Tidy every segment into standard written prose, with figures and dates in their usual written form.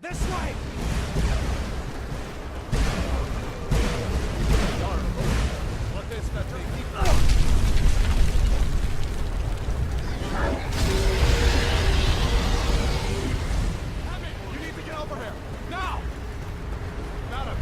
This way! What is that thing? Abby, you need to get over here! Now! Got him!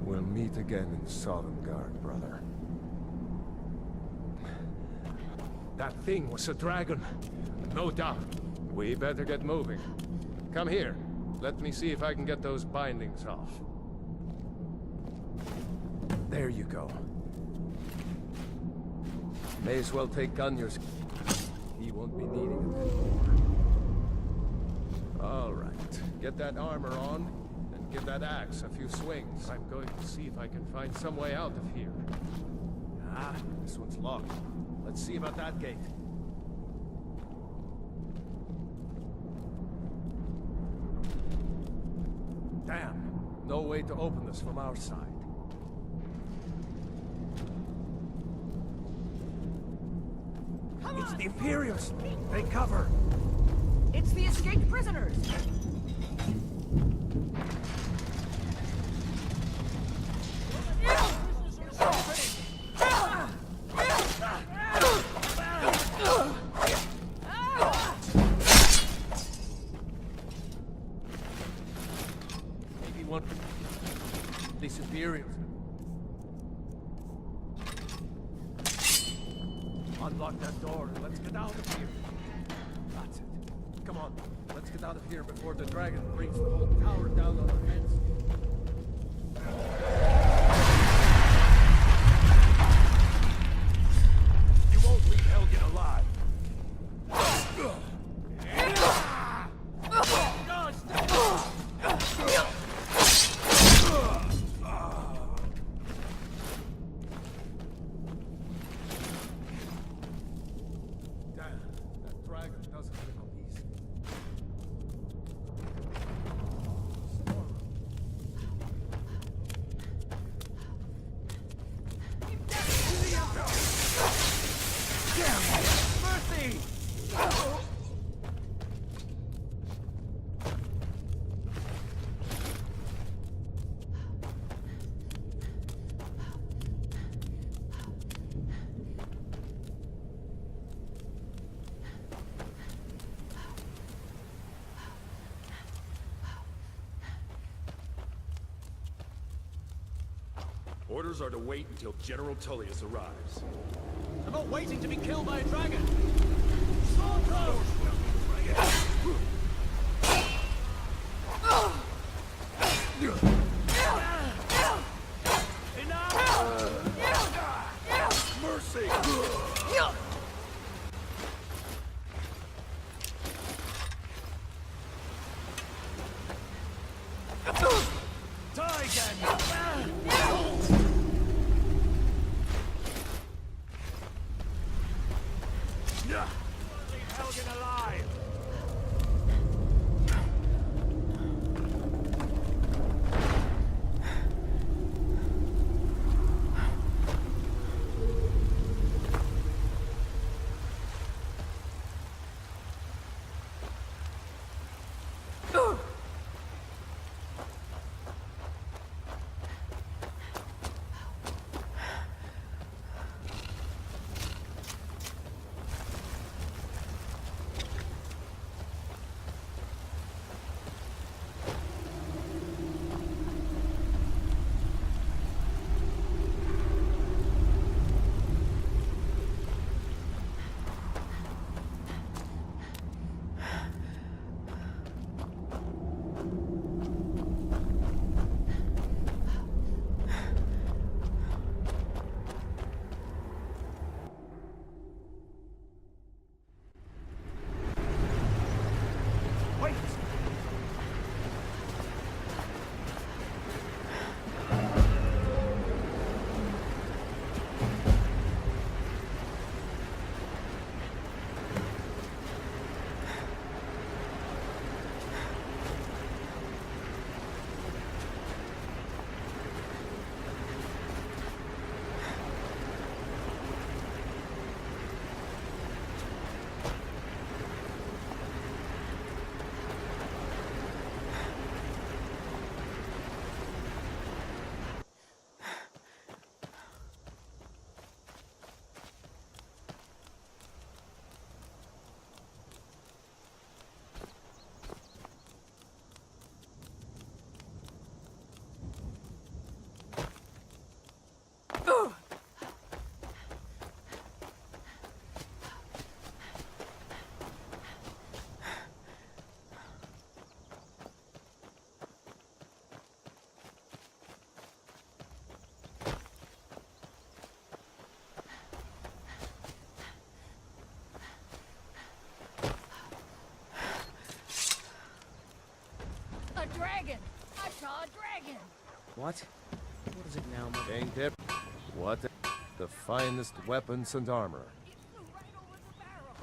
We'll meet again in Sodengard, brother. That thing was a dragon. No doubt. We better get moving. Come here. Let me see if I can get those bindings off. There you go. May as well take Gunyor's. He won't be needing it anymore. All right. Get that armor on, and give that axe a few swings. I'm going to see if I can find some way out of here. Ah, this one's locked. Let's see about that gate. Damn. No way to open this from our side. It's the Imperials! Take cover! It's the escaped prisoners! Maybe one... These Imperials. Unlock that door and let's get out of here. That's it. Come on, let's get out of here before the dragon brings the whole tower down on our heads. You won't leave Helgen alive. Orders are to wait until General Tullius arrives. I'm not waiting to be killed by a dragon! Mercy! Die again! Leave Helgen alive! What? What is it now, Mother? King Pip, what the finest weapons and armor. It flew right over the barrel.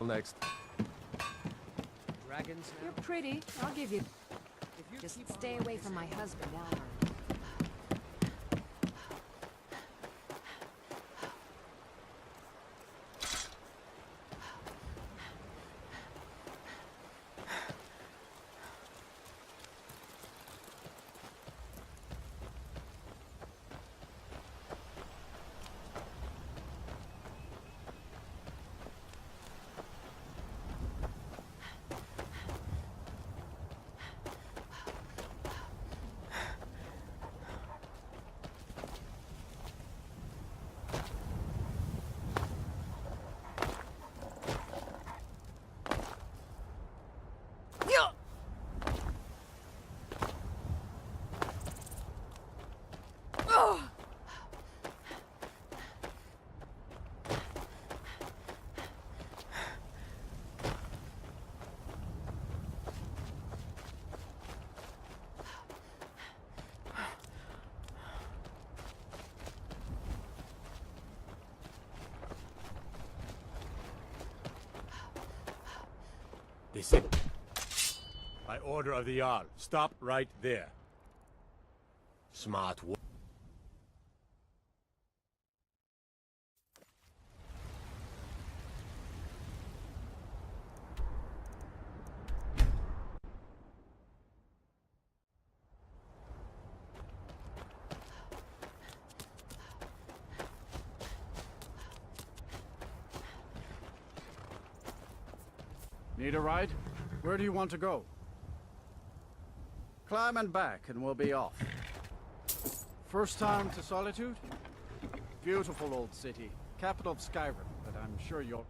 Next. Dragons now? You're pretty. I'll give you. Just stay away from my husband, Alan. This is by order of the Jarl. Stop right there. Smart work. Need a ride? Where do you want to go? Climb and back and we'll be off. First time to Solitude? Beautiful old city. Capital of Skyrim, but I'm sure you'll...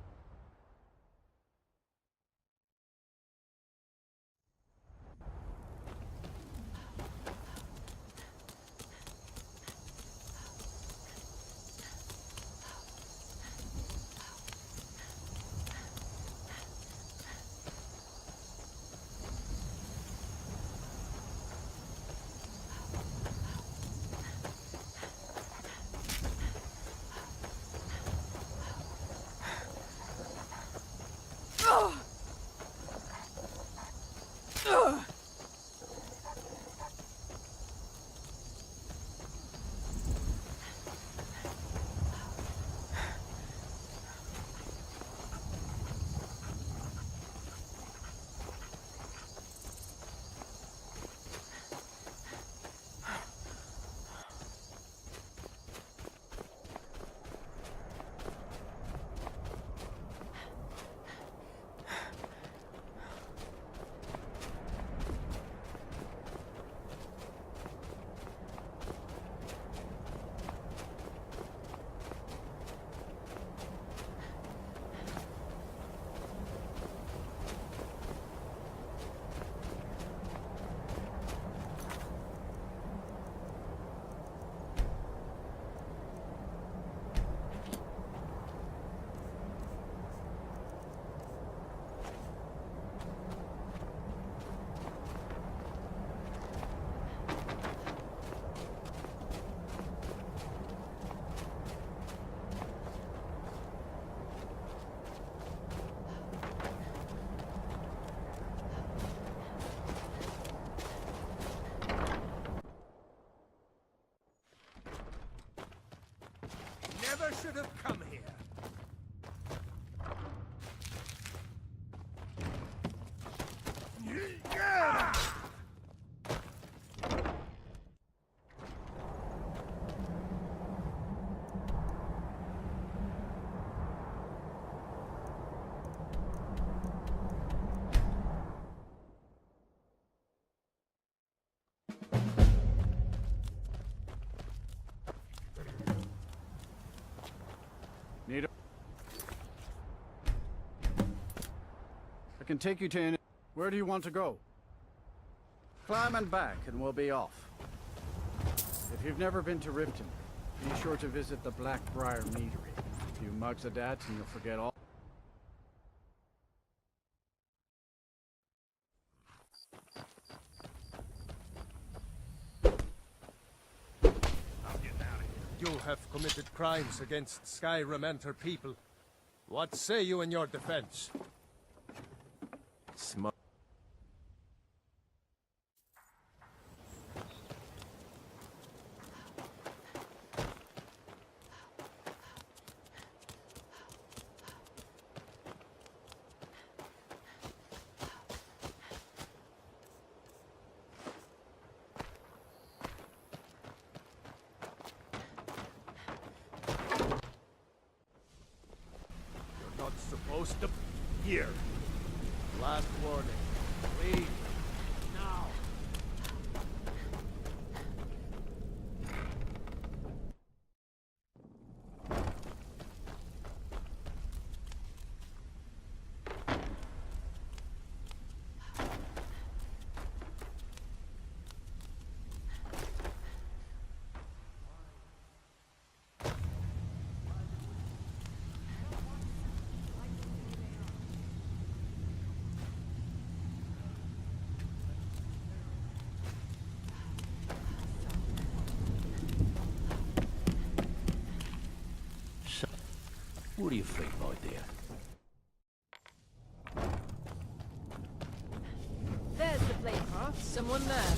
Never should have come here. Need a... I can take you to any... Where do you want to go? Climb and back, and we'll be off. If you've never been to Riften, be sure to visit the Blackbriar Meadery. A few mugs of that, and you'll forget all. You have committed crimes against Skyrim and her people. What say you in your defense? Smoke. Not supposed to... Here. Last warning. Leave. Now. What do you think, my dear? There's the plate, huh? Someone there.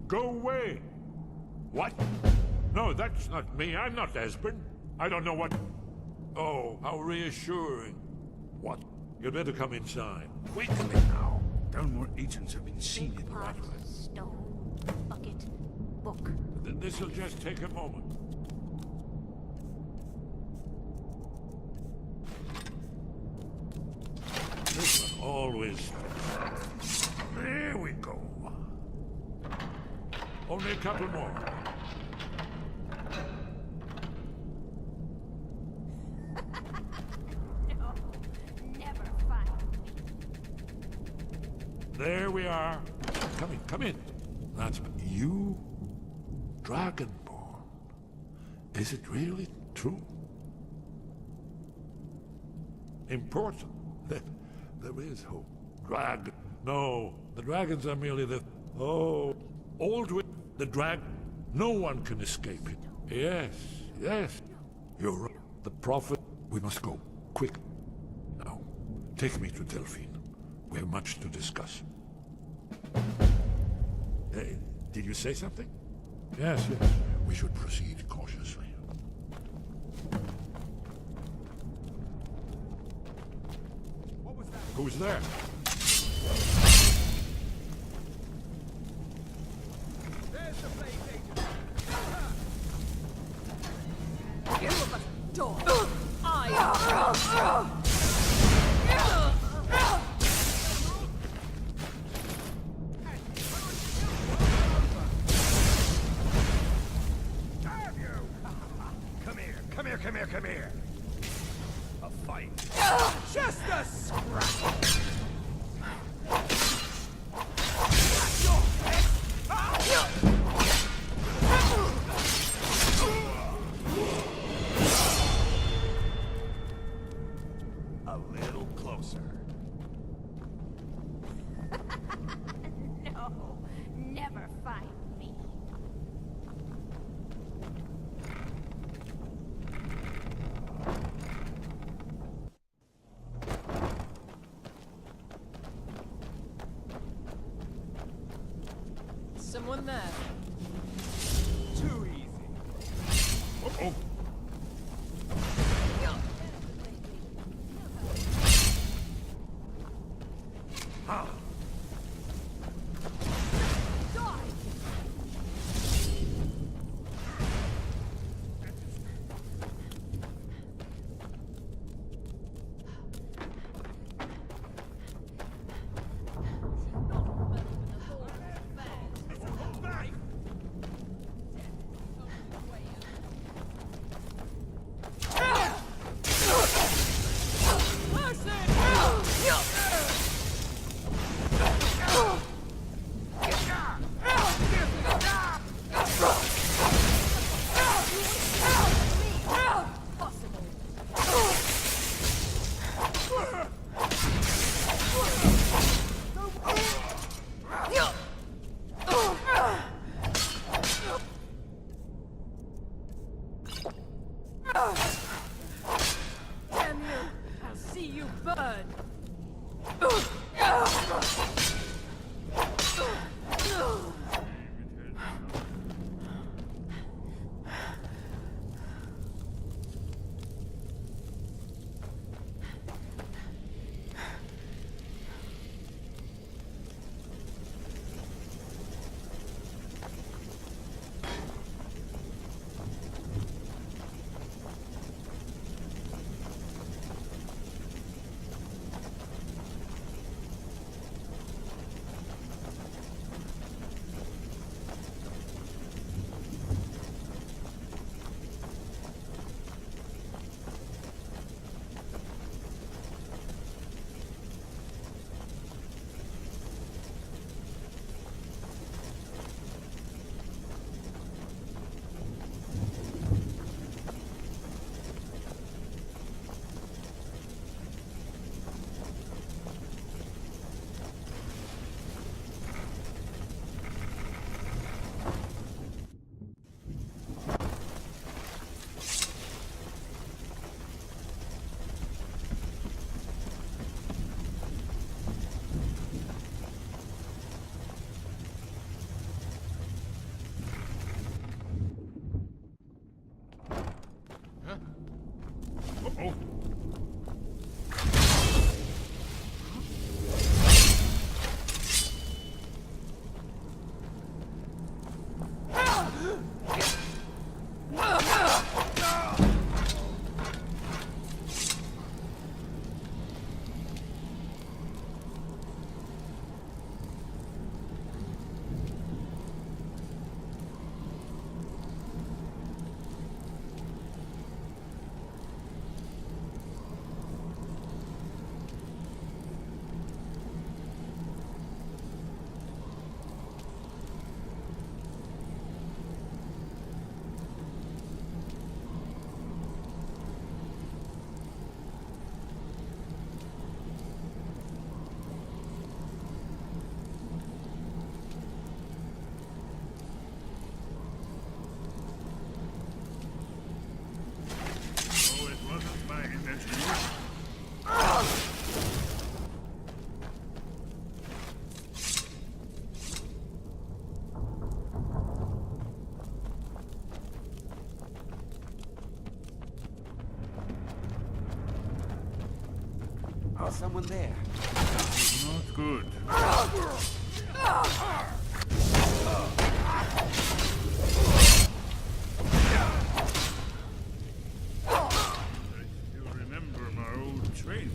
Go away! What? No, that's not me. I'm not Esbern. I don't know what... Oh, how reassuring. What? You'd better come inside. Wait a minute now. Downmore agents have been seen in the right of way. Stone, bucket, book. This'll just take a moment. This one always... There we go. Only a couple more. No, never find There we are. Come in. That's you, Dragonborn. Is it really true? Important. There is hope. No, the dragons are merely the... Oh, Old the drag... No one can escape it. Yes. You're right. The prophet... We must go. Quick. Now, take me to Delphine. We have much to discuss. Did you say something? Yes. We should proceed cautiously. What was that? Who's there? There's the plate agent. You have a door. I... Damn you! Come here. A fight. Just a scrap. A little closer. No, never find me. Someone there. Too easy. Oh. Burn! Uh-oh. Oh, it wasn't my intention. Someone there. Not good. I still remember my old training.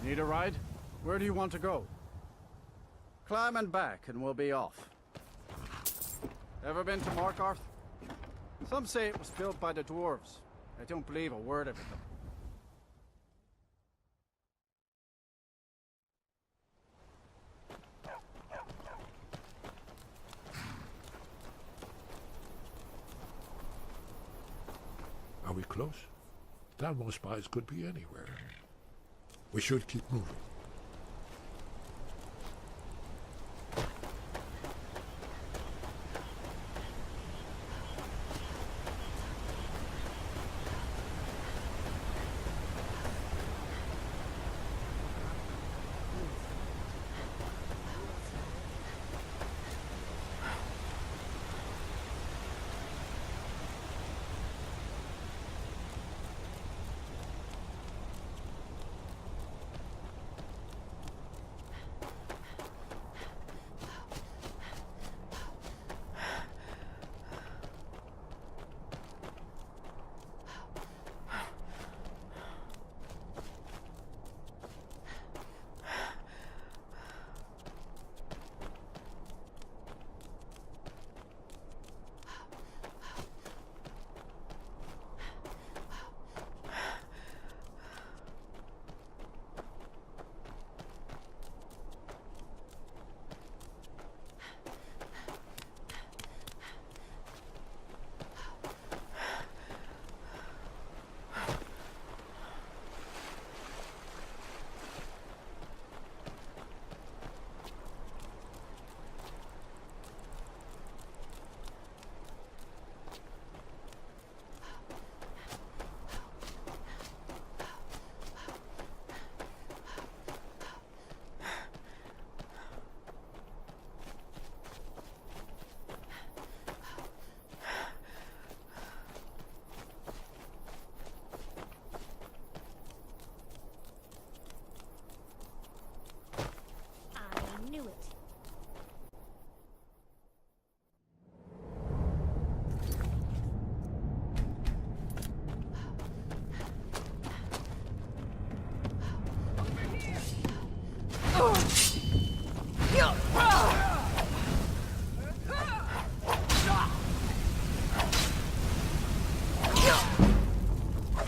Need a ride? Where do you want to go? Climb and back and we'll be off. Ever been to Markarth? Some say it was built by the dwarves. I don't believe a word of it though. Are we close? Thalmor spies could be anywhere. We should keep moving.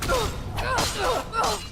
Getting too old for this.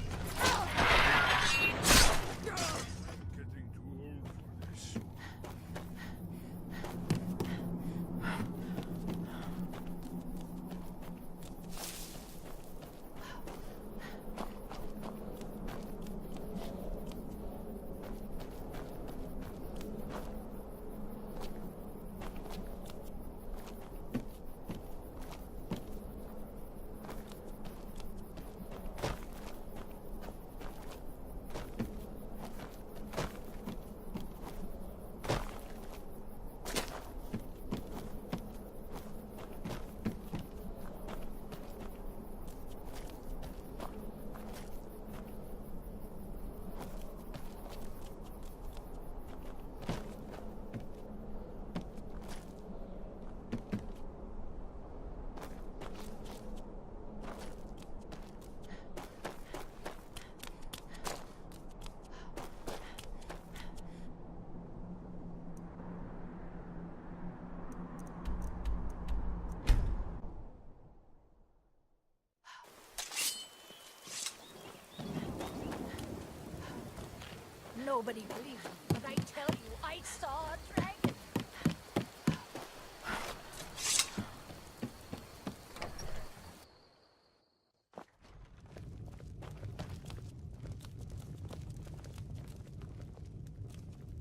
Nobody believes me, but I tell you, I saw a dragon.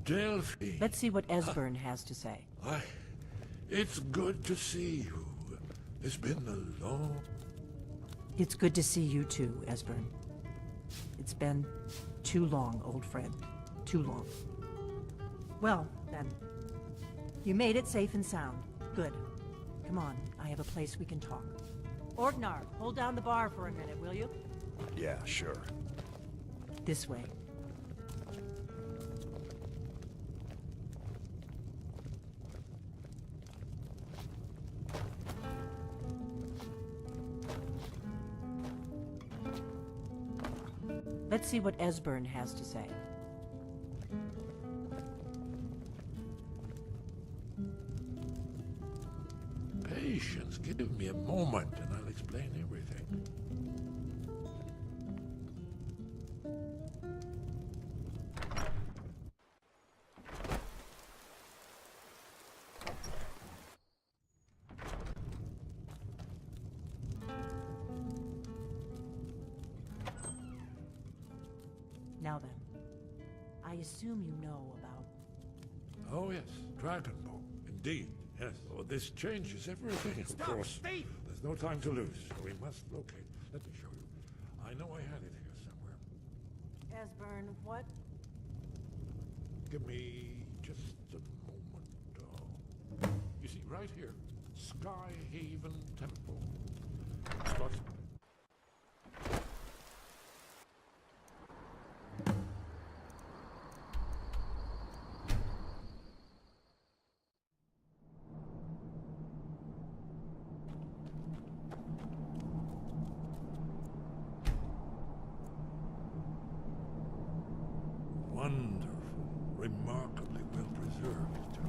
Delphi. Let's see what Esbern has to say. Why, it's good to see you. It's been a long... It's good to see you too, Esbern. It's been too long, old friend. Too long. Well, then. You made it safe and sound. Good. Come on, I have a place we can talk. Orgnar, hold down the bar for a minute, will you? Yeah, sure. This way. Let's see what Esbern has to say. Patience. Give me a moment and I'll explain everything. Now then, I assume you know about... Oh yes, Dragonbow. Indeed, yes. Oh, this changes everything, of course. Steve! There's no time to lose, so we must locate. Let me show you. I know I had it here somewhere. Esbern, what? Give me just a moment. Oh. You see, right here, Skyhaven Temple. Spot. Wonderful, remarkably well preserved, too.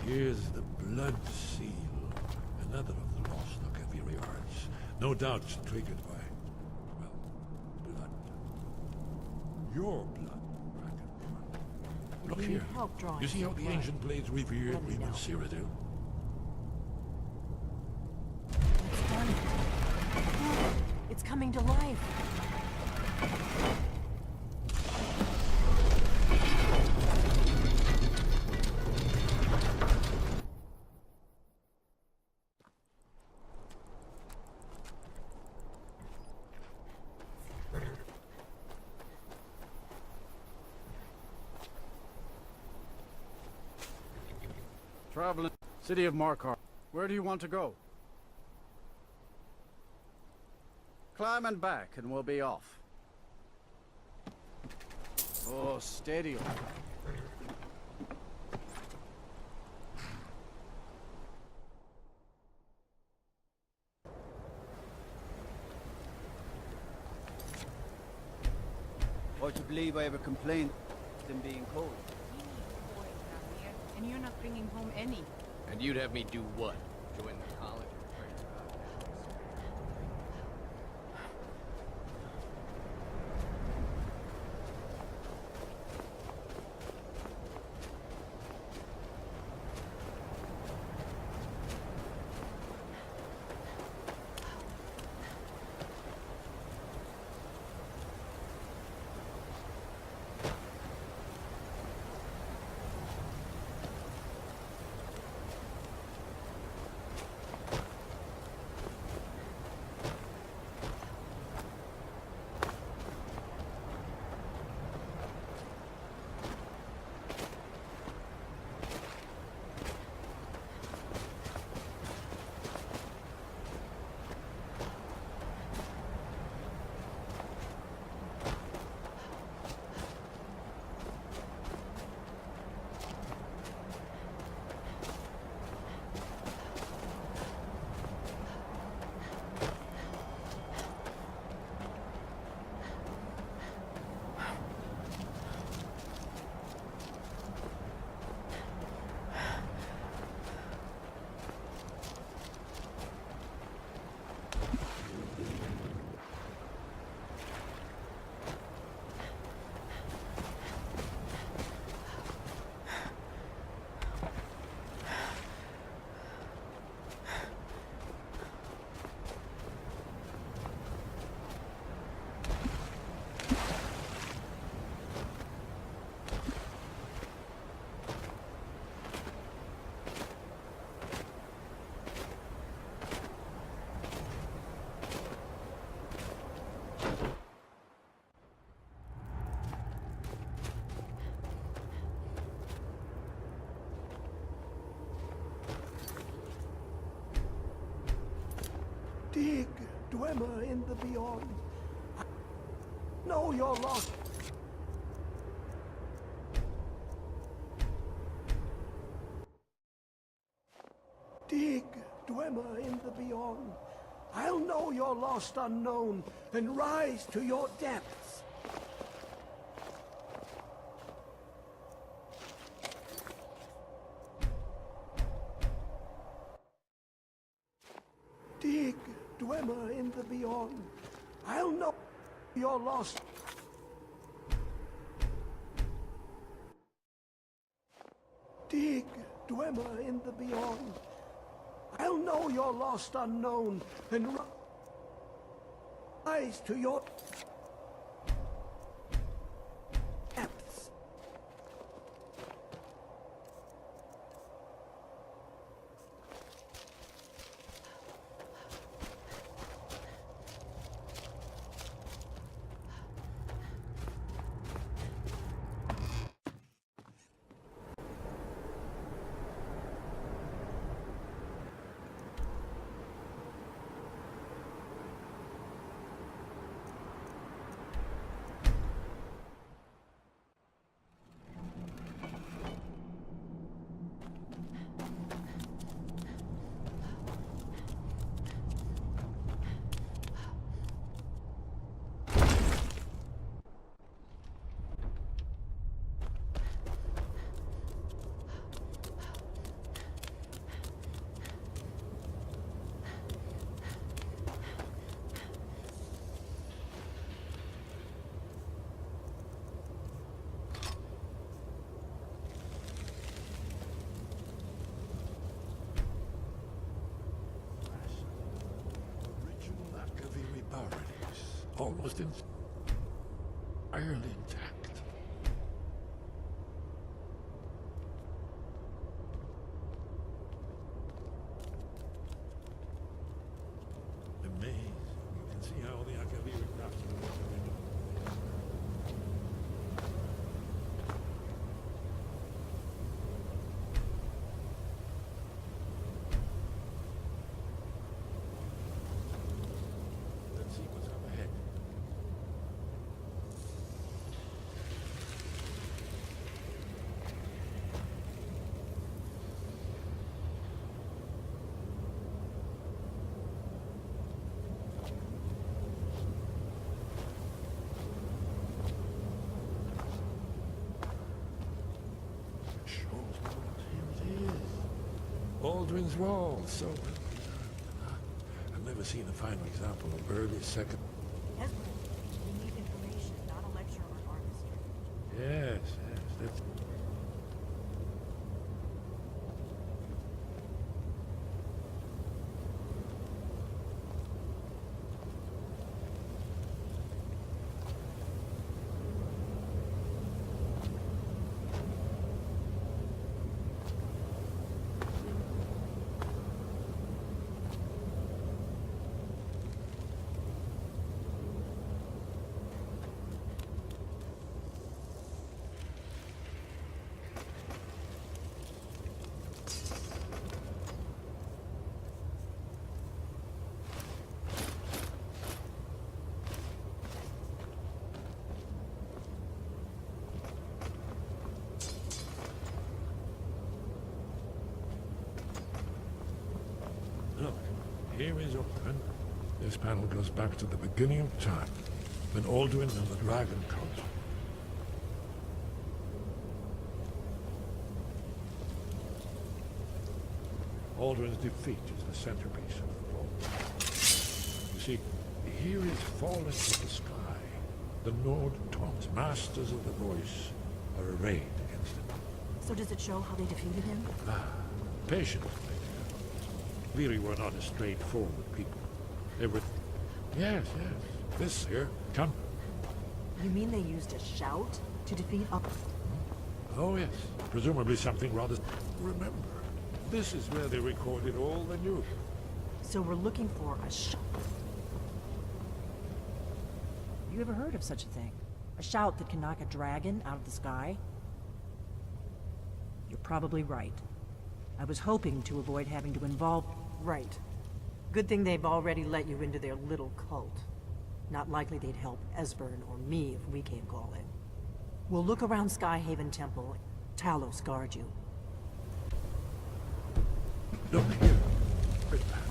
Here's the blood seal, another of the lost Locavieri arts. No doubt triggered by, well, blood. Your blood, Dragon. Look We need here. help drawing You see how some the blood. ancient blades revered Let me know. Reman Cyrodiil? It's done it. It's coming to life. Traveling. City of Markarth. Where do you want to go? Climb and back, and we'll be off. Oh, steady. Hard to believe I ever complained of them being cold. We need boys around here, and And you're not bringing home any. And you'd have me do what? Join the college or trade school? Dig, dwemer in the beyond. Know you're lost. Dig, dwemer in the beyond. I'll know you're lost unknown and rise to your depths. Dig, dwemer in the beyond. I'll know you're lost. Dig, dwemer in the beyond. I'll know you're lost unknown and rise to your depths. Almost entirely intact. Amazing. You can see how the Akaviri craftsmen work. Let's see what's up ahead. Aldrin's Wall, so... I've never seen a finer example of early second... Esbern, we need information, not a lecture on art history. Yes, that's... Look, here is open. This panel goes back to the beginning of time, when Alduin and the Dragon Cult. Alduin's defeat is the centerpiece of the vault. You see, here is fallen to the sky. The Nord Tongs, masters of the voice, are arrayed against him. So does it show how they defeated him? Patience, my dear. Viri were not a straightforward people. They were... Yes. This here. Come. You mean they used a shout to defeat up? Oh, yes. Presumably something rather... Remember, this is where they recorded all the news. So we're looking for a shout. You ever heard of such a thing? A shout that can knock a dragon out of the sky? You're probably right. I was hoping to avoid having to involve... Right. Good thing they've already let you into their little cult. Not likely they'd help Esbern or me if we came calling. We'll look around Skyhaven Temple. Talos guard you. Look here. Right back.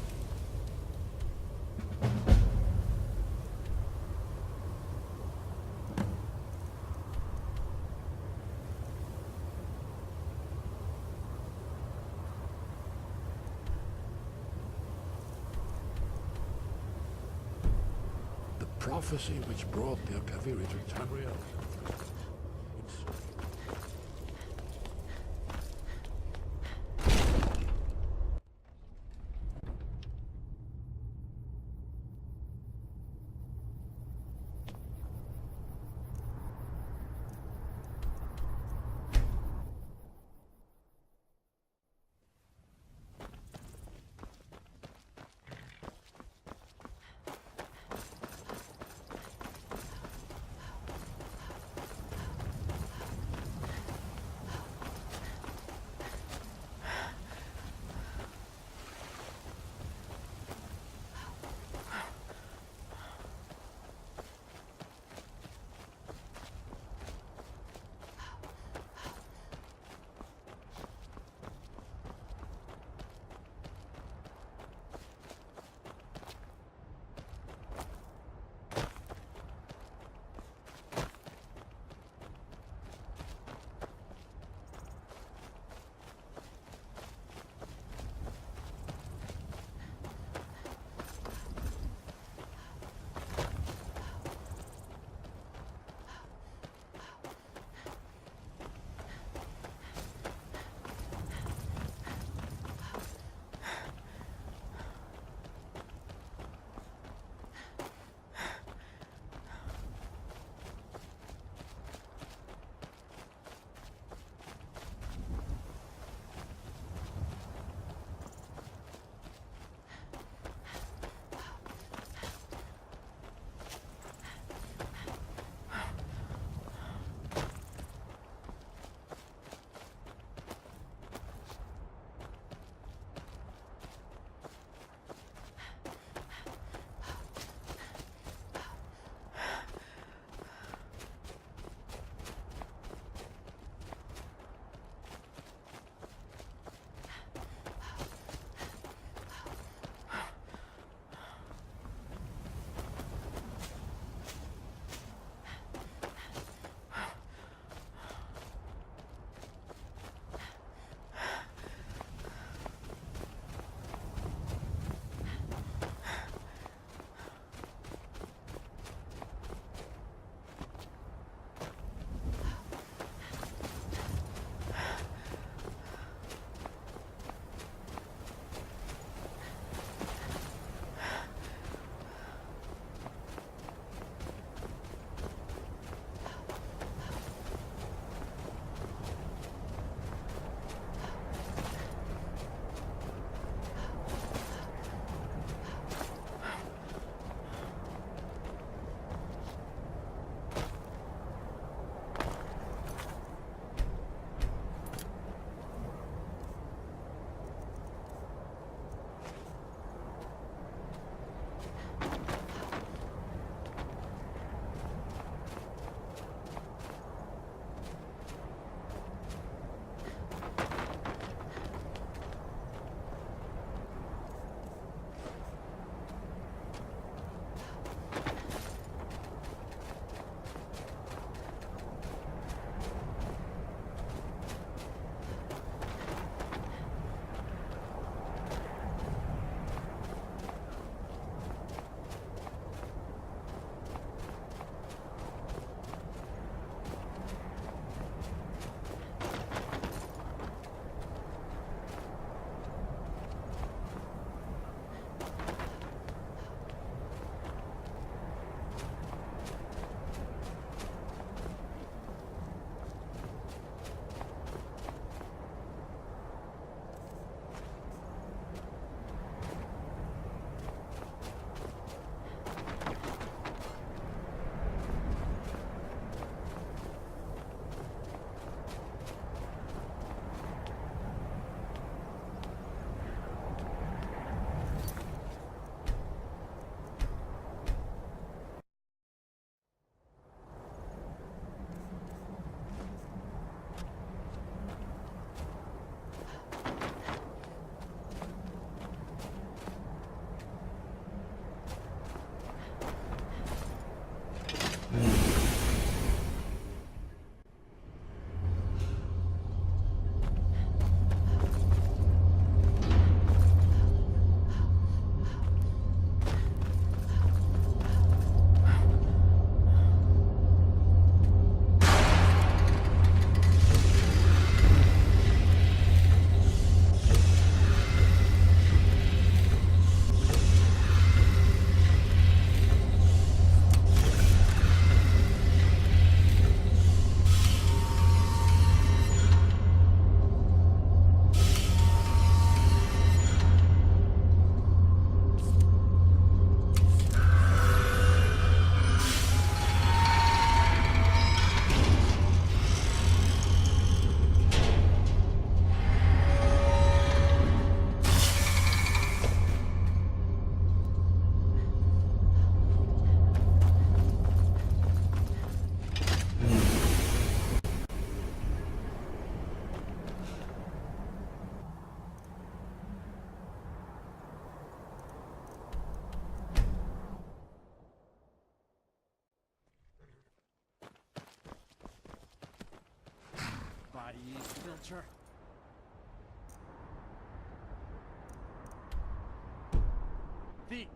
The prophecy which brought the Akaviri to Tamriel. Vulture. The...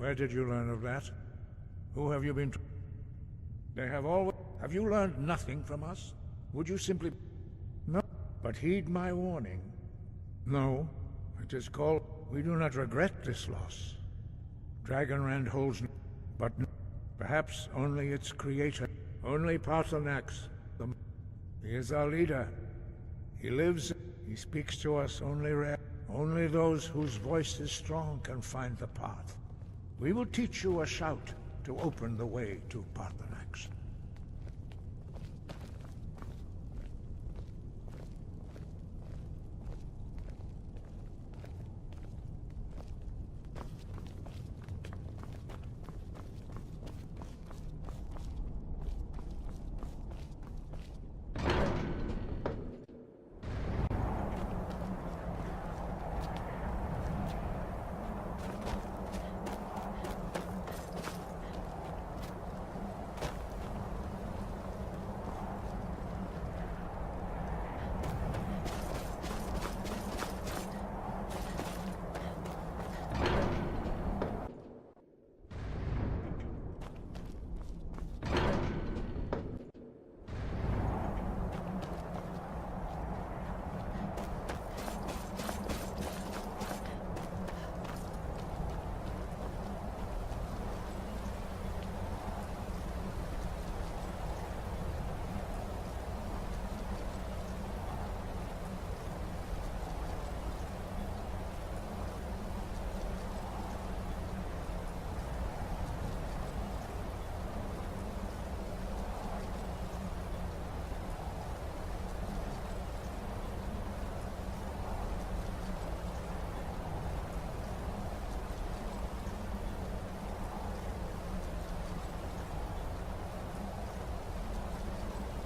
Where did you learn of that? Who have you been to? They have always... Have you learned nothing from us? Would you simply... No, but heed my warning. No, it is called... We do not regret this loss. Dragonrand holds... But perhaps only its creator. Only Paarthurnax. He is our leader. He lives... He speaks to us only rare. Only those whose voice is strong can find the path. We will teach you a shout to open the way to Paarthurnax.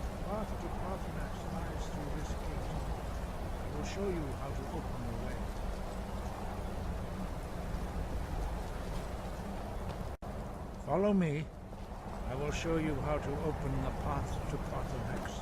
The path to Paarthurnax lies through this gate. I will show you how to open the way. Follow me. I will show you how to open the path to Paarthurnax.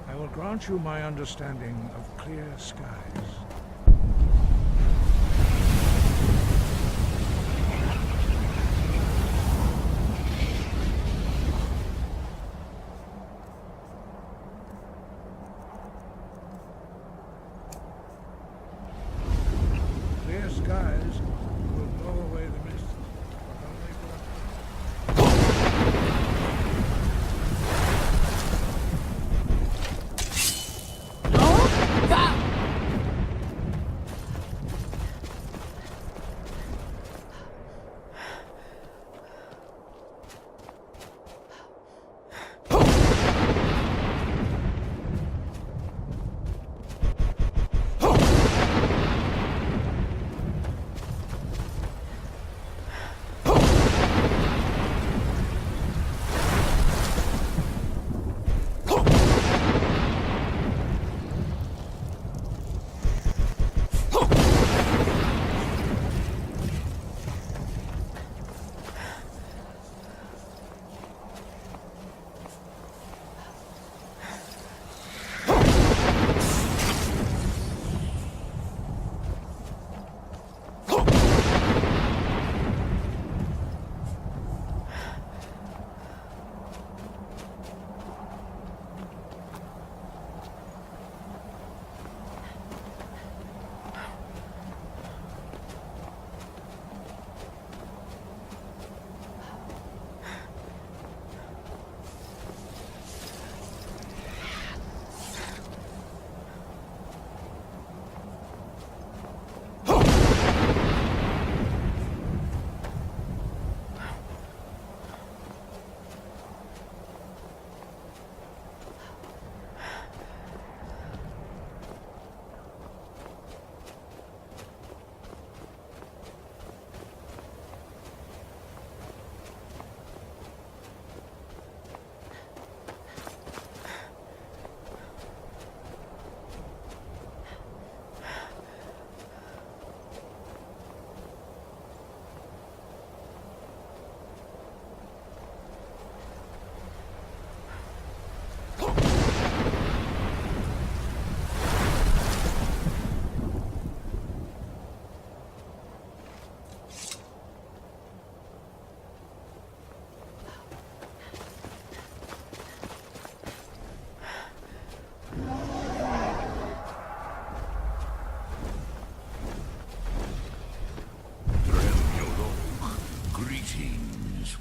I will grant you my understanding of clear skies. Clear skies will blow away the mist, but only for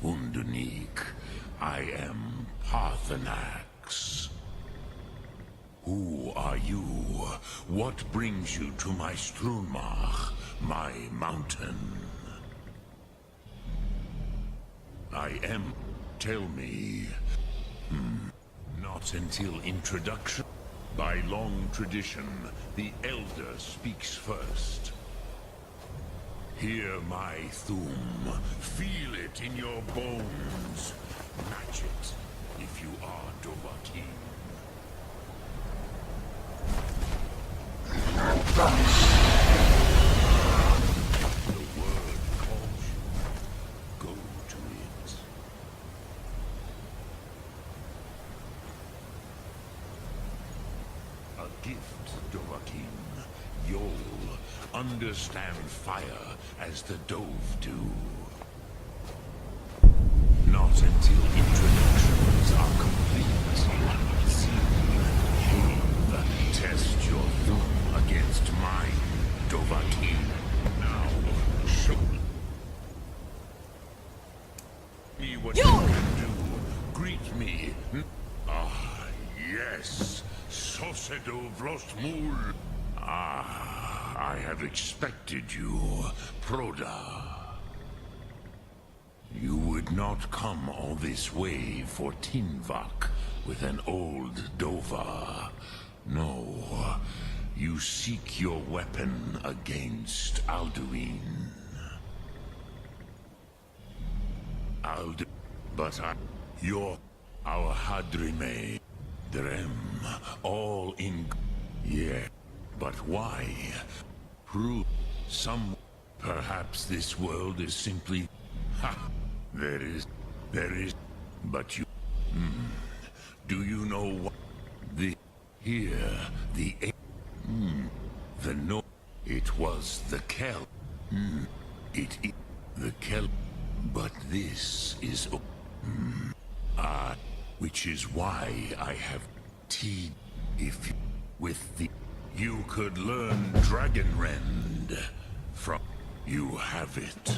Undunik. I am Parthenax. Who are you? What brings you to my Strunmach, my mountain? I am... Tell me... Not until introduction. By long tradition, the Elder speaks first. Hear my Thum. Feel it in your bones. Match it, if you are Dovahkiin. The word calls you. Go to it. A gift, Dovahkiin. You'll understand fire as the Dove do. Not until introductions are complete. See, test your Thum against mine, Dovahkiin. Now, show me what you can do. Greet me. Ah, yes. Sosedo Vlostmul. Ah, I have expected you, Proda. You would not come all this way for Tinvak with an old Dova. No, you seek your weapon against Alduin. But our Hadrime, Drem, all in... Yeah, but why? Prove some... Perhaps this world is simply... Ha! There is... But you... Do you know what... Here, the... The no... It was the Kel. The Kel... But this is... which is why I have... If you... With the... You could learn Dragonrend from... You have it.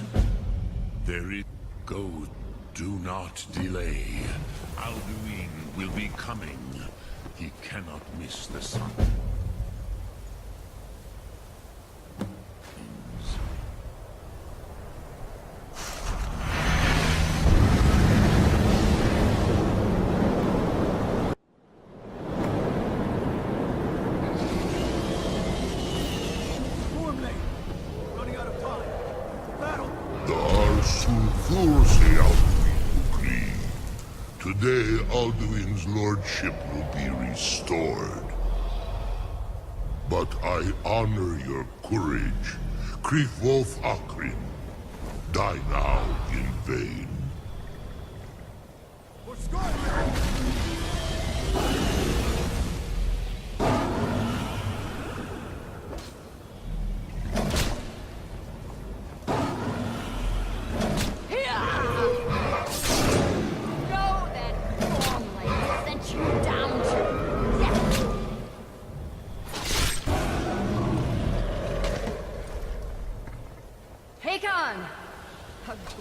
There is... Go. Do not delay. Alduin will be coming. He cannot miss the sun. Today, Alduin's lordship will be restored. But I honor your courage. Krifwolf Akrin. Die now in vain. For Skyrim!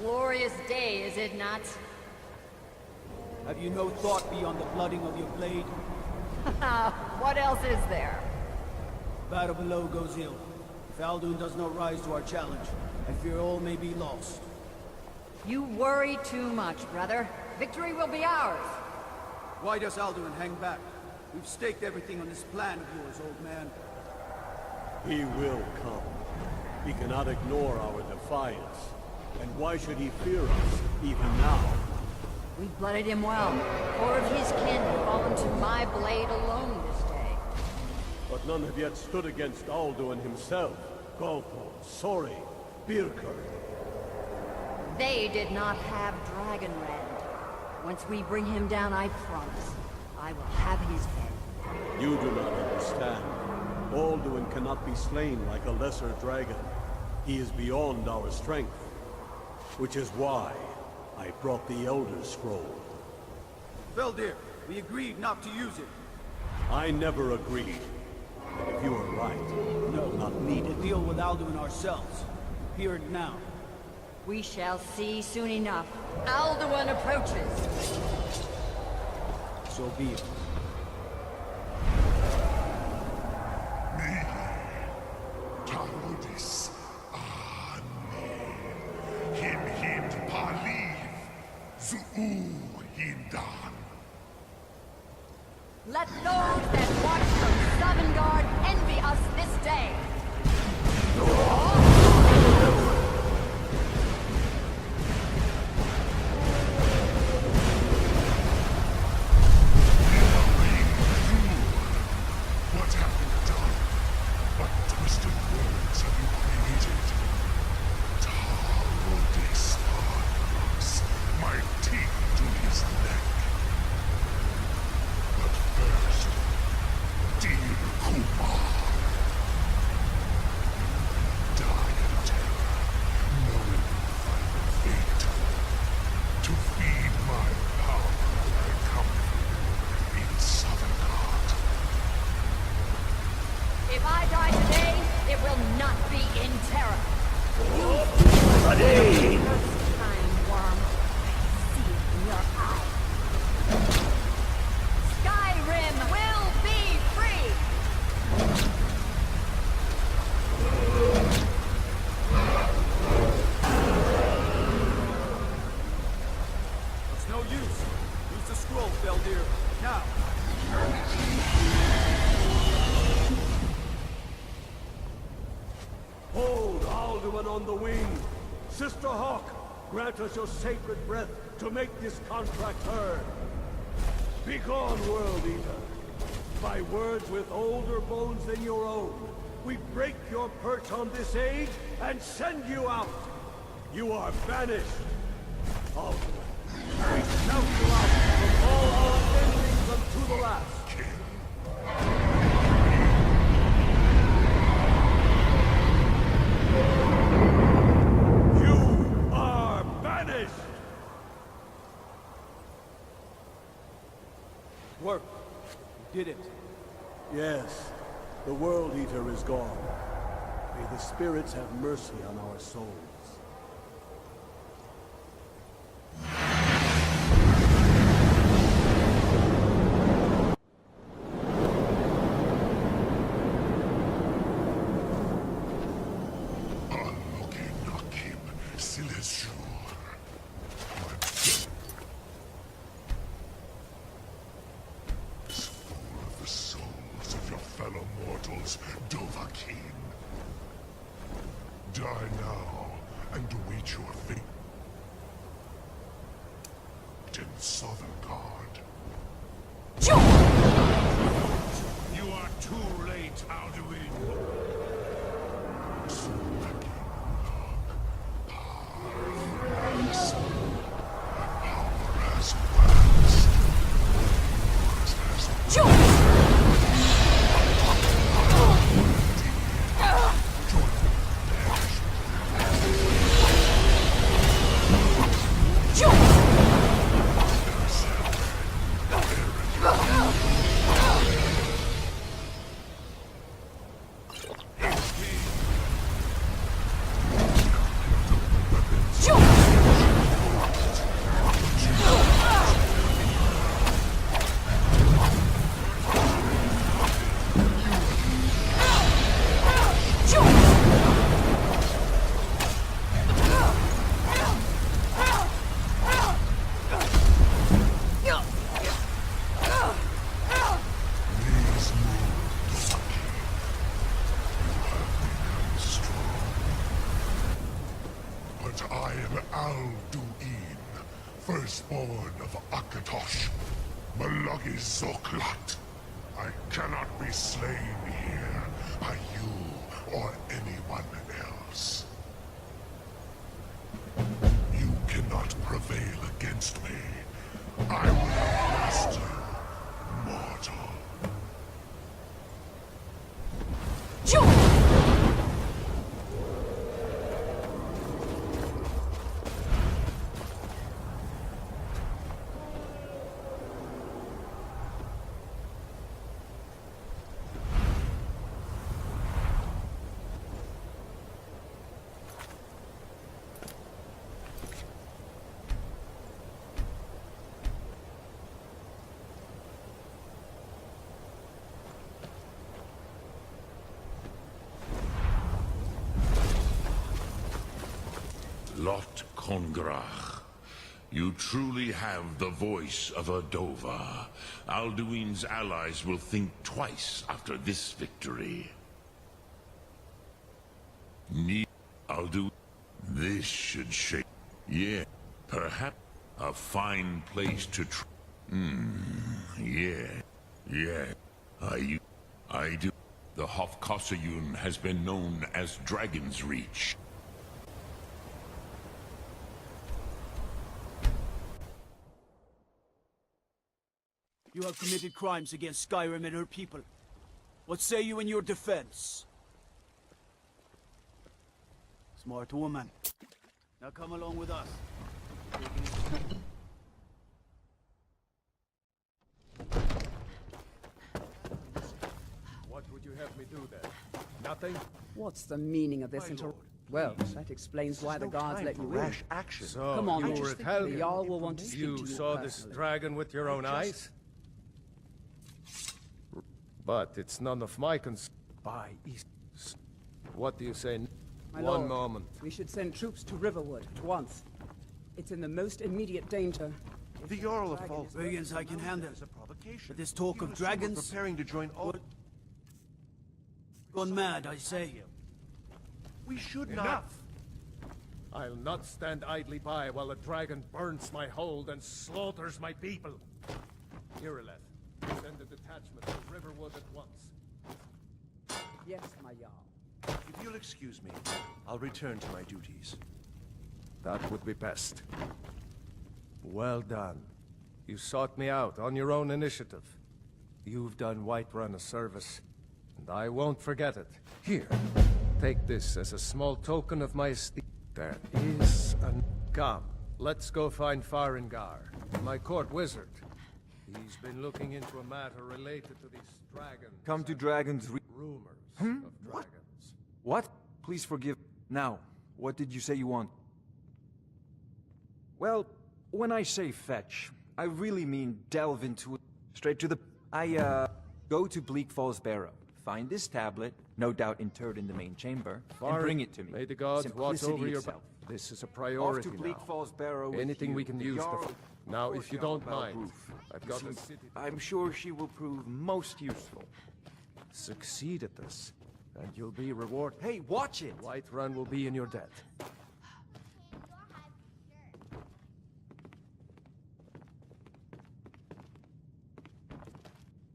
Glorious day, is it not? Have you no thought beyond the blooding of your blade? What else is there? Battle below goes ill. If Alduin does not rise to our challenge, I fear all may be lost. You worry too much, brother. Victory will be ours. Why does Alduin hang back? We've staked everything on this plan of yours, old man. He will come. We cannot ignore our defiance. And why should he fear us, even now? We blooded him well. 4 of his kin have fallen to my blade alone this day. But none have yet stood against Alduin himself. Golpo, Sori, Birker. They did not have Dragonrend. Once we bring him down, I promise, I will have his head. You do not understand. Alduin cannot be slain like a lesser dragon. He is beyond our strength. Which is why I brought the Elder Scroll. Feldir, we agreed not to use it. I never agreed. But if you are right, we will not need it. We'll deal with Alduin ourselves. Here and now. We shall see soon enough. Alduin approaches. So be it. Taludis Ane Him Paliv Zuu Hindan. Let those that watch from Sovngarde envy us this day. What have you done? What twisted words have you created? Taludis Anus, my teeth to his neck. But first, Dear Kumar. Die in terror, knowing your final fate. To feed my power, I come here in Sovngarde. If I die today, it will not be in terror. Ready! First time, worm. I see it in your eye. Skyrim will be free! It's no use. Use the scroll, Feldir. Now. Hold Alduin on the wing. Sister Hawk, grant us your sacred breath to make this contract heard. Begone, World Eater. By words with older bones than your own, we break your perch on this age and send you out. You are banished. Alduin, we shout you out from all our enemies unto the last. You are banished! Work. You did it. Yes, the World Eater is gone. May the spirits have mercy on our souls. Die now and await your fate in Sovngarde. You are too late, Alduin. Power has waxed. Yours has I am Alduin, firstborn of Akatosh, Malagi Zoklat. I cannot be slain here by you or anyone else. You cannot prevail against me. I will outlast you, mortal. Lot Kongrach. You truly have the voice of a Dova. Alduin's allies will think twice after this victory. Alduin, this should shake. Yeah, perhaps a fine place to yeah. I do. The Hofkossayun has been known as Dragon's Reach. You have committed crimes against Skyrim and her people. What say you in your defense? Smart woman. Now come along with us. What would you have me do then? Nothing? What's the meaning of this Well, that explains why the guards let you in. Action. So, Come on, you were at Helgen. the Jarl will want to speak to you saw this personally. dragon with your own eyes? But it's none of my concern. By East. What do you say? My One lord, moment. we should send troops to Riverwood at once. It's in the most immediate danger. The Jarl of Falls. Brigands I can handle. But this talk of dragons... preparing to join all... Gone mad, I say. We should Enough! I'll not stand idly by while a dragon burns my hold and slaughters my people. Irileth, send a detachment to Riverwood at once. Yes, my Jarl. If you'll excuse me, I'll return to my duties. That would be best. Well done. You sought me out on your own initiative. You've done Whiterun a service, and I won't forget it. Here, take this as a small token of my esteem. There is an... Come, let's go find Farengar, my court wizard. He's been looking into a matter related to these dragons. Come to Dragon's rumors of dragons. What? Please forgive. Now, what did you say you want? Well, when I say fetch, I really mean delve into it. Straight to the... Go to Bleak Falls Barrow. Find this tablet, no doubt interred in the main chamber, and bring it to me. May the gods watch Simplicity over your... itself. This is a priority Off to Bleak now. Falls Barrow with Anything you, we can the use Jarl, to... Now, if you don't Jarl mind, Balroof. I've got a Seems- city... I'm sure she will prove most useful. Succeed at this, and you'll be rewarded. Hey, watch it! Whiterun will be in your debt.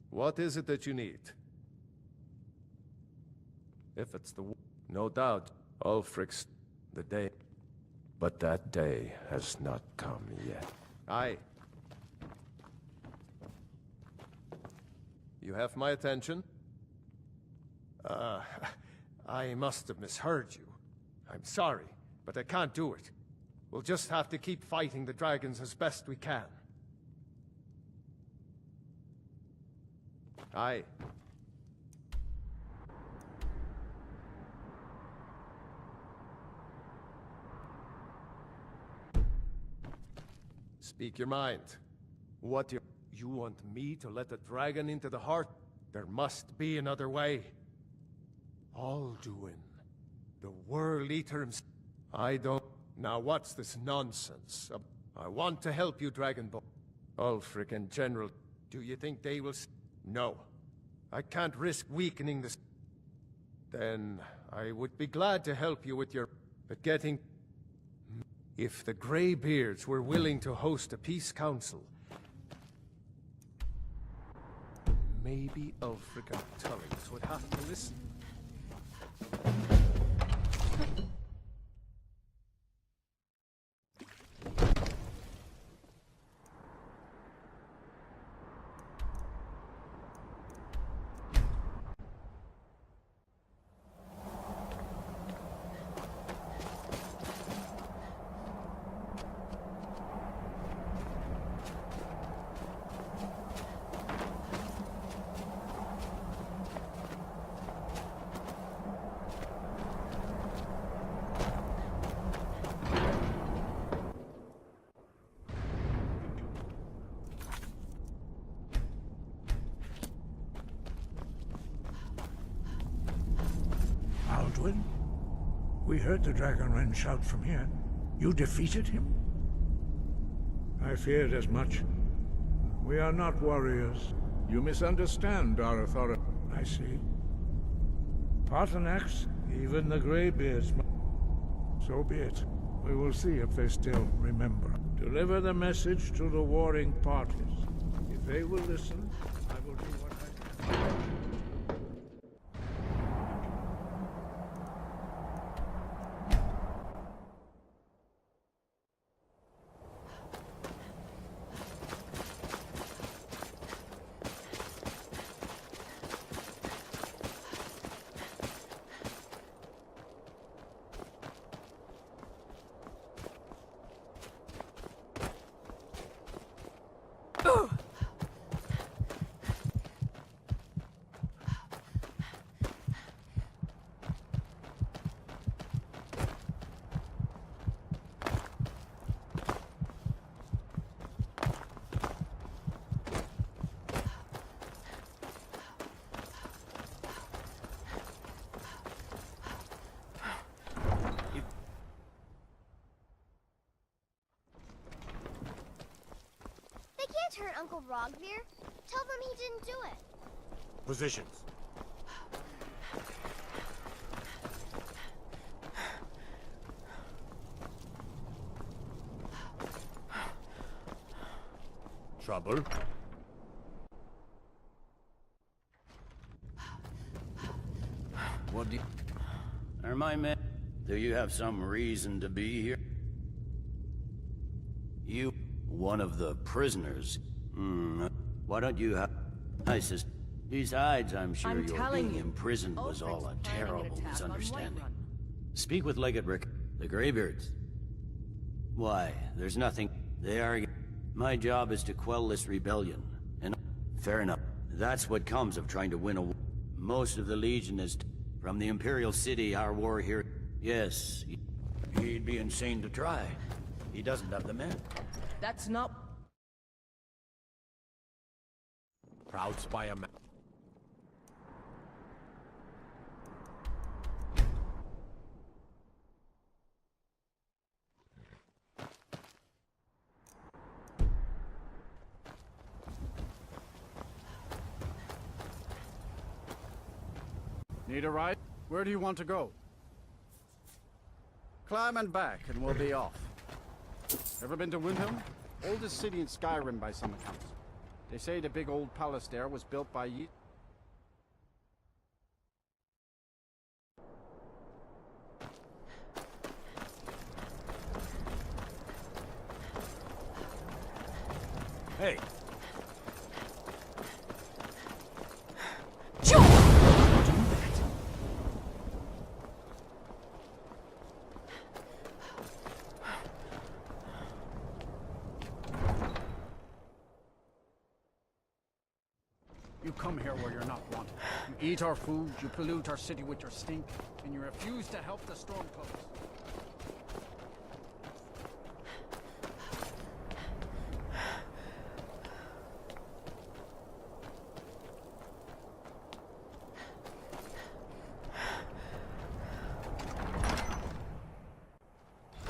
What is it that you need? If it's the... No doubt, Ulfric's the day. But that day has not come yet. Aye. You have my attention? I must have misheard you. I'm sorry, but I can't do it. We'll just have to keep fighting the dragons as best we can. Aye. Speak your mind. What do you want me to let the dragon into the heart? There must be another way. Alduin, the World Eater himself. I don't... Now what's this nonsense? I want to help you, Dragonborn. Ulfric and General, do you think they will... No. I can't risk weakening this... Then I would be glad to help you with your... But getting... If the Greybeards were willing to host a peace council, maybe Ulfric and Tullings would have to listen. Alduin? We heard the Dragonren shout from here. You defeated him? I feared as much. We are not warriors. You misunderstand our authority. I see. Paarthurnax, even the Greybeards. So be it. We will see if they still remember. Deliver the message to the warring parties. If they will listen, I will do what I can. They can't hurt Uncle Rogvir. Tell them he didn't do it. Positions. Trouble? What do you... Are my men... Do you have some reason to be here? You... one of the prisoners. Why don't you have... ISIS... Besides, I'm sure your being imprisoned was all a terrible misunderstanding. Speak with Leggett, the Greybeards. Why, there's nothing... They are... My job is to quell this rebellion. And... Fair enough. That's what comes of trying to win a war. Most of the Legion is... From the Imperial City, our war here... Yes, he'd be insane to try. He doesn't have the men. That's not... Proud spy a man. Need a ride? Where do you want to go? Climb and back, and we'll be off. Ever been to Windhelm? Oldest city in Skyrim by some accounts. They say the big old palace there was built by Ye... Hey! You come here where you're not wanted. You eat our food, you pollute our city with your stink, and you refuse to help the Stormcloaks.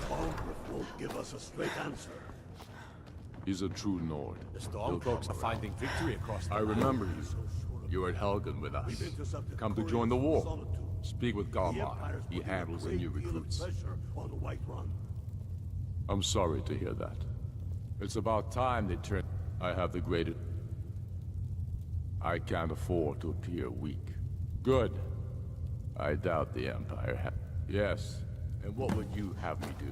Algrith won't give us a straight answer. He's a true Nord. The Stormcloaks are finding victory across the I remember you. You were at Helgen with us. Come to join the war. Speak with Galmar. He handles the new recruits. On the White Run. I'm sorry to hear that. It's about time they turn... I have the greatest... I can't afford to appear weak. Good. I doubt the Empire Yes. And what would you have me do?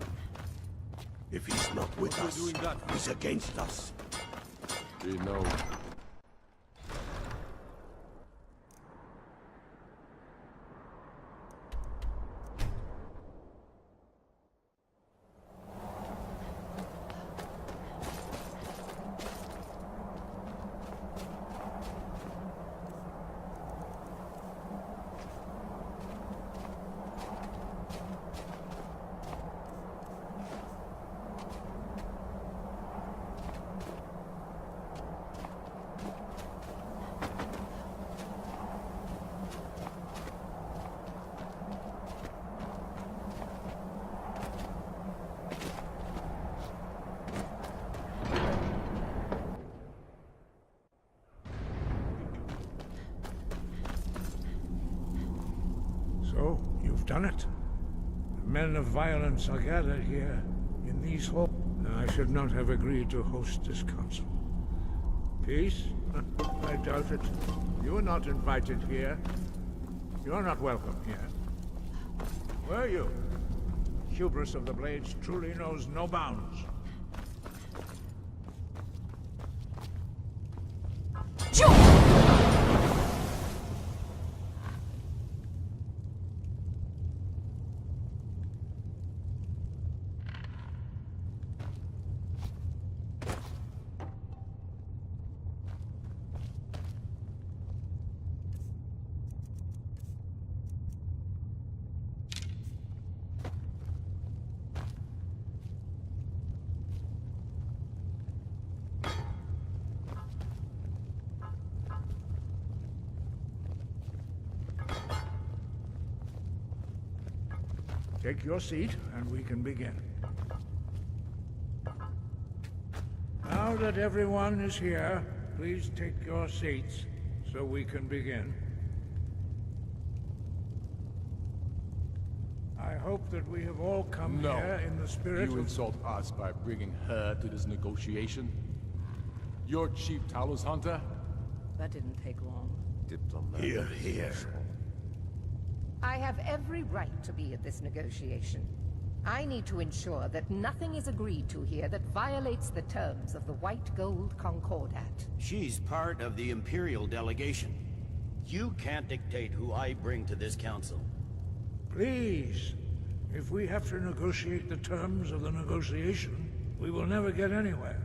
If he's not with us, he's against us. We know. done it. The men of violence are gathered here, in these halls. I should not have agreed to host this council. Peace? I doubt it. You were not invited here. You're not welcome here. Were you? Hubris of the Blades truly knows no bounds. Take your seat, and we can begin. Now that everyone is here, please take your seats, so we can begin. I hope that we have all come here in the spirit You of... insult us by bringing her to this negotiation? You're Chief Talos Hunter? That didn't take long. Diplomat. Here. I have every right to be at this negotiation. I need to ensure that nothing is agreed to here that violates the terms of the White Gold Concordat. She's part of the Imperial delegation. You can't dictate who I bring to this council. Please, if we have to negotiate the terms of the negotiation, we will never get anywhere.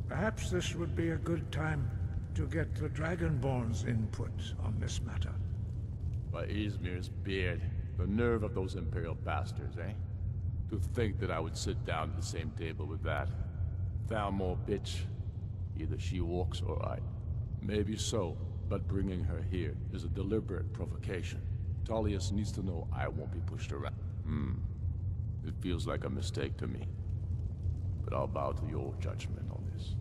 Perhaps this would be a good time to get the Dragonborn's input on this matter. By Izmir's beard, the nerve of those Imperial bastards, eh? To think that I would sit down at the same table with that. Thalmor bitch. Either she walks or I. Maybe so, but bringing her here is a deliberate provocation. Tullius needs to know I won't be pushed around. It feels like a mistake to me. But I'll bow to your judgment on this.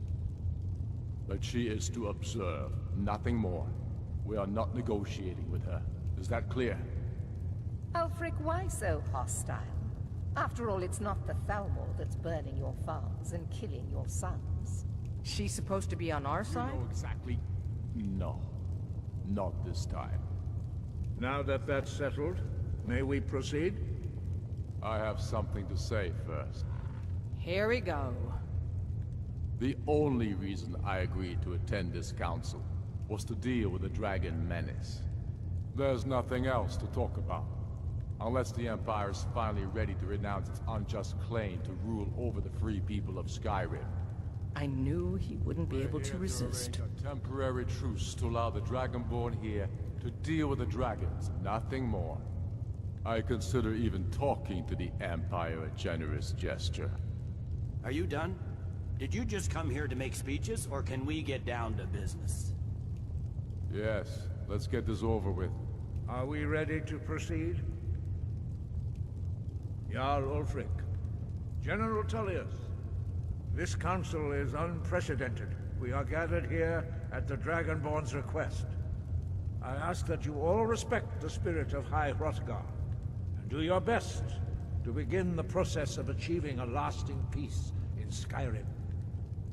But she is to observe, nothing more. We are not negotiating with her. Is that clear? Ulfric, why so hostile? After all, it's not the Thalmor that's burning your farms and killing your sons. She's supposed to be on our side? You know exactly. No. Not this time. Now that that's settled, may we proceed? I have something to say first. Here we go. The only reason I agreed to attend this council was to deal with the Dragon Menace. There's nothing else to talk about. Unless the Empire is finally ready to renounce its unjust claim to rule over the free people of Skyrim. I knew he wouldn't be able to resist. A temporary truce to allow the Dragonborn here to deal with the dragons, nothing more. I consider even talking to the Empire a generous gesture. Are you done? Did you just come here to make speeches, or can we get down to business? Yes, let's get this over with. Are we ready to proceed? Jarl Ulfric, General Tullius, this council is unprecedented. We are gathered here at the Dragonborn's request. I ask that you all respect the spirit of High Hrothgar, and do your best to begin the process of achieving a lasting peace in Skyrim.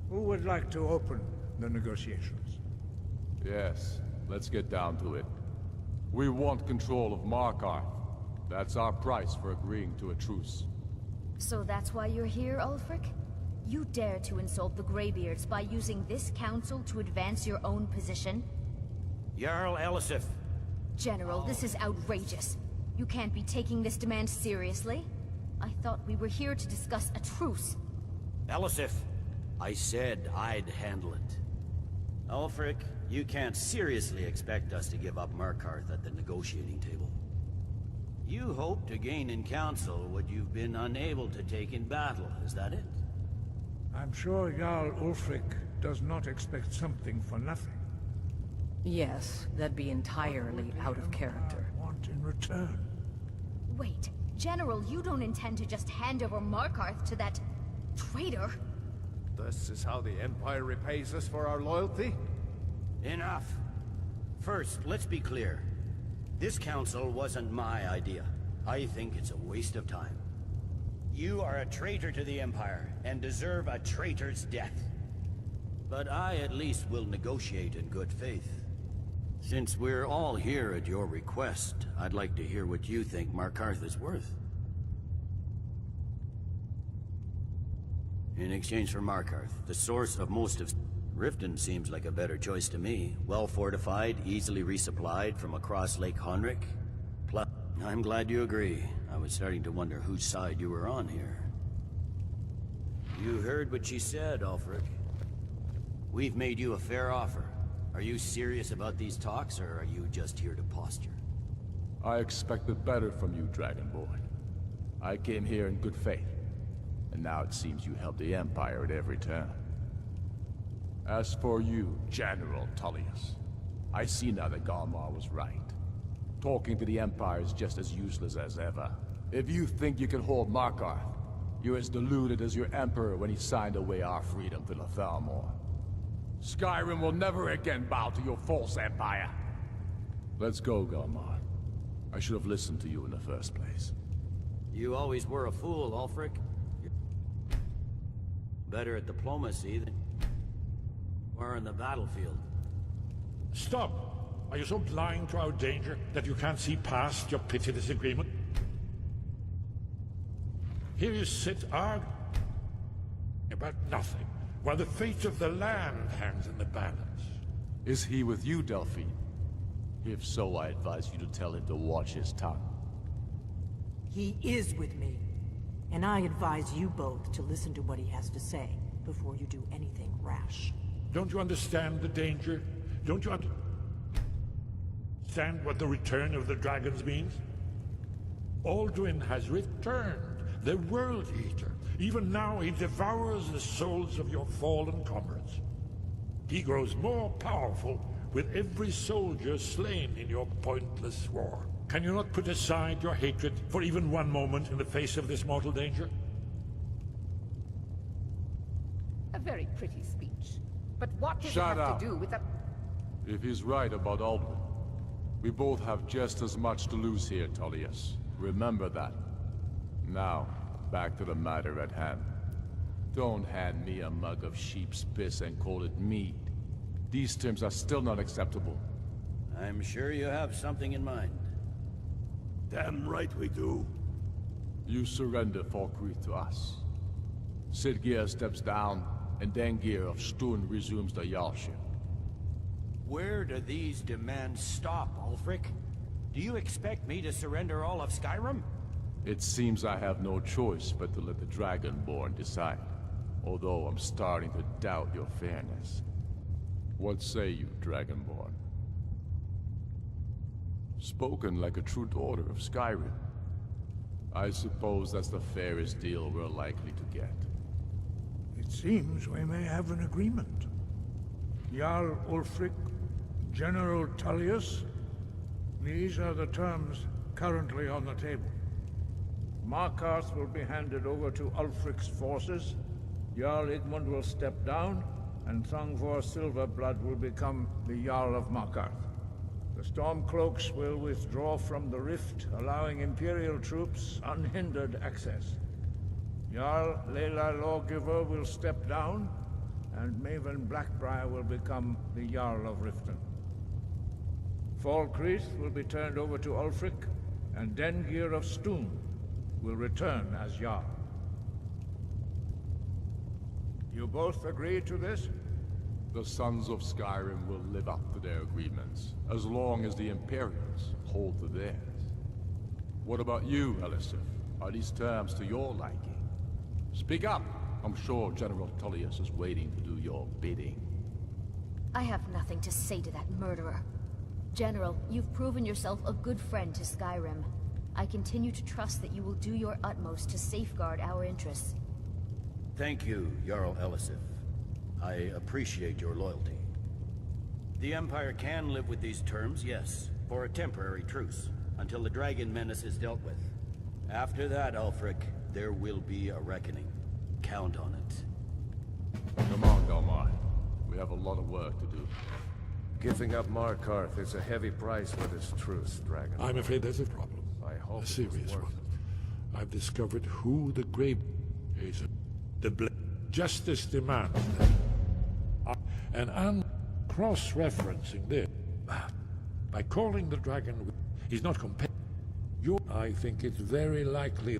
Who would like to open the negotiations? Yes, let's get down to it. We want control of Markarth. That's our price for agreeing to a truce. So that's why you're here, Ulfric? You dare to insult the Greybeards by using this council to advance your own position? Jarl Elisif. General, this is outrageous. You can't be taking this demand seriously. I thought we were here to discuss a truce. Elisif, I said I'd handle it. Ulfric, you can't seriously expect us to give up Markarth at the negotiating table. You hope to gain in council what you've been unable to take in battle, is that it? I'm sure Jarl Ulfric does not expect something for nothing. Yes, that'd be entirely out of character. Want in return? Wait, General, you don't intend to just hand over Markarth to that traitor? This is how the Empire repays us for our loyalty? Enough. First, let's be clear. This council wasn't my idea. I think it's a waste of time. You are a traitor to the Empire, and deserve a traitor's death. But I at least will negotiate in good faith. Since we're all here at your request, I'd like to hear what you think Markarth is worth. In exchange for Markarth, the source of most of... Riften seems like a better choice to me. Well fortified, easily resupplied from across Lake Honrick. Plus, I'm glad you agree. I was starting to wonder whose side you were on here. You heard what she said, Ulfric. We've made you a fair offer. Are you serious about these talks, or are you just here to posture? I expected better from you, Dragonborn. I came here in good faith. And now it seems you help the Empire at every turn. As for you, General Tullius, I see now that Galmar was right. Talking to the Empire is just as useless as ever. If you think you can hold Markarth, you're as deluded as your Emperor when he signed away our freedom to Thalmor. Skyrim will never again bow to your false empire. Let's go, Galmar. I should have listened to you in the first place. You always were a fool, Ulfric. You're better at diplomacy than you are in the battlefield. Stop! Are you so blind to our danger that you can't see past your petty disagreement? Here you sit arguing about nothing, while the fate of the land hangs in the balance. Is he with you, Delphine? If so, I advise you to tell him to watch his tongue. He is with me. And I advise you both to listen to what he has to say before you do anything rash. Don't you understand the danger? Don't you understand what the return of the dragons means? Alduin has returned, the World Eater. Even now he devours the souls of your fallen comrades. He grows more powerful with every soldier slain in your pointless war. Can you not put aside your hatred for even one moment in the face of this mortal danger? A very pretty speech. But what does Shut it have up. to do with the... If he's right about Alduin, we both have just as much to lose here, Tullius. Remember that. Now, back to the matter at hand. Don't hand me a mug of sheep's piss and call it mead. These terms are still not acceptable. I'm sure you have something in mind. Damn right we do. You surrender Falkreath to us. Sidgeir steps down, and Dengir of Stun resumes the Jarlship. Where do these demands stop, Ulfric? Do you expect me to surrender all of Skyrim? It seems I have no choice but to let the Dragonborn decide. Although I'm starting to doubt your fairness. What say you, Dragonborn? Spoken like a true daughter of Skyrim. I suppose that's the fairest deal we're likely to get. It seems we may have an agreement. Jarl Ulfric, General Tullius, these are the terms currently on the table. Markarth will be handed over to Ulfric's forces, Jarl Igmund will step down, and Thongvor Silverblood will become the Jarl of Markarth. The Stormcloaks will withdraw from the rift, allowing Imperial troops unhindered access. Jarl Layla Lawgiver will step down, and Maven Blackbriar will become the Jarl of Riften. Falkreath will be turned over to Ulfric, and Dengir of Stun will return as Jarl. You both agree to this? The Sons of Skyrim will live up to their agreements, as long as the Imperials hold to theirs. What about you, Elisif? Are these terms to your liking? Speak up! I'm sure General Tullius is waiting to do your bidding. I have nothing to say to that murderer. General, you've proven yourself a good friend to Skyrim. I continue to trust that you will do your utmost to safeguard our interests. Thank you, Jarl Elisif. I appreciate your loyalty. The Empire can live with these terms, yes, for a temporary truce, until the dragon menace is dealt with. After that, Ulfric, there will be a reckoning. Count on it. Come on, Galmar. We have a lot of work to do. Giving up Markarth is a heavy price for this truce, Dragon. I'm afraid there's a problem. I a serious one. I've discovered who the grave is. Justice demands that. And I'm cross-referencing this. By calling the dragon, he's not compared. I think it's very likely.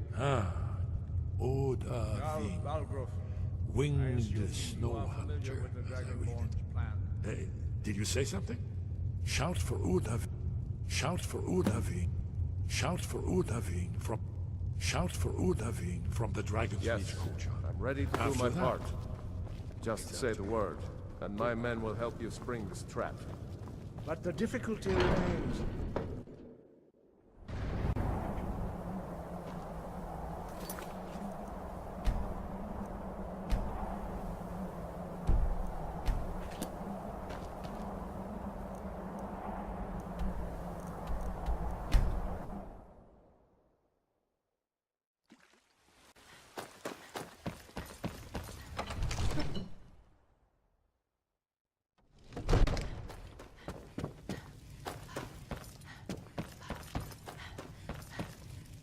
Odahvi. Winged snow hunter. Did you say something? Shout for Udavin. Shout for Udavin. Shout for Udavin from. Shout for Udavin from the Dragon's Reach courtyard. I'm ready to do my part. Just say the word, and my men will help you spring this trap. But the difficulty remains.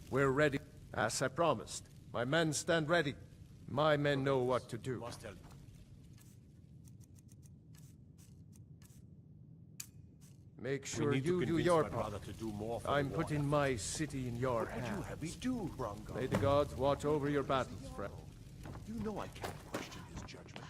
We're ready, as I promised. My men stand ready. My men know what to do. Make sure you do your part. I'm putting my city in your hands. May the gods watch over your battles, friend. You know I can't question his judgment.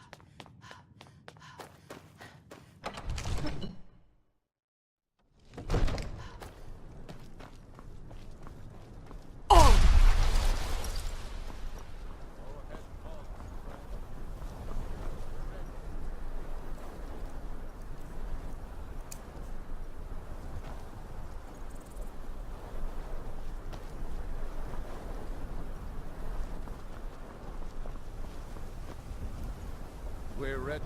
We're ready.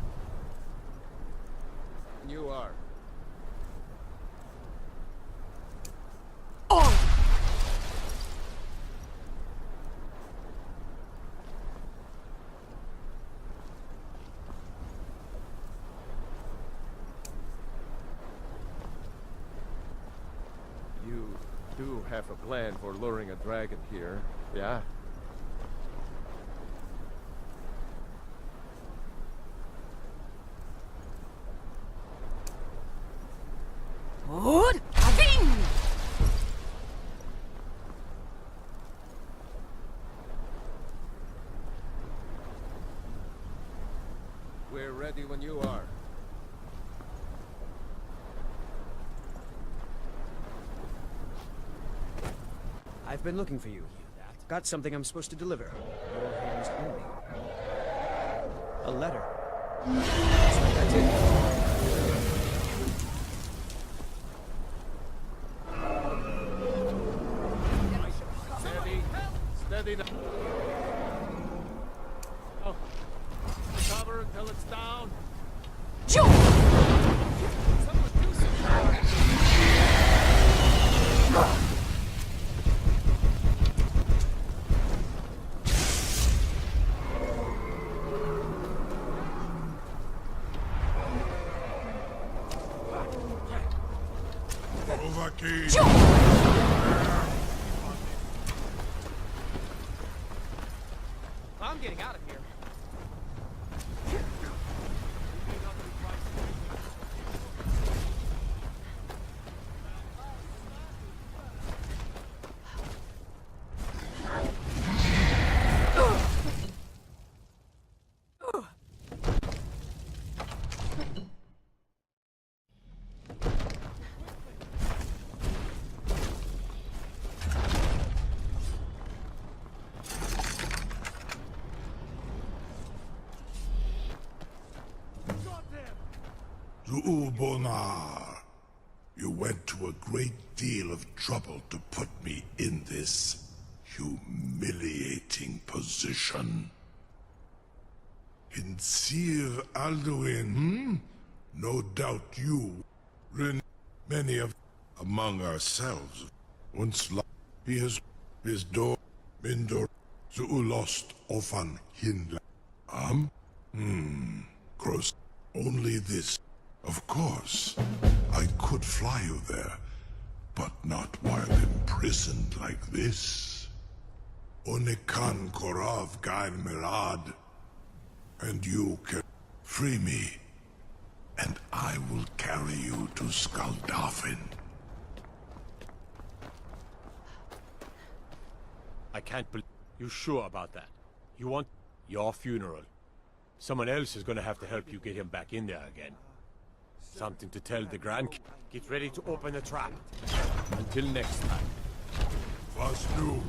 You are. You do have a plan for luring a dragon here, yeah? We're ready when you are. I've been looking for you. Got something I'm supposed to deliver. Your hands only. A letter. That's it. Steady now. Oh. Cover until it's down. I'm getting out of here. Zuubonar, you went to a great deal of trouble to put me in this humiliating position. In Sir Alduin, no doubt you, many of among ourselves, once he has his door, Mindor, Zuulost, Ofan, Hinla. Gross. Only this. Of course, I could fly you there, But not while imprisoned like this. Unikan Korov Gair Mirad. And you can free me, and I will carry you to Skaldafin. I can't believe... You sure about that? You want your funeral? Someone else is gonna have to help you get him back in there again. Something to tell the Grand... Get ready to open the trap. Until next time. Was nu?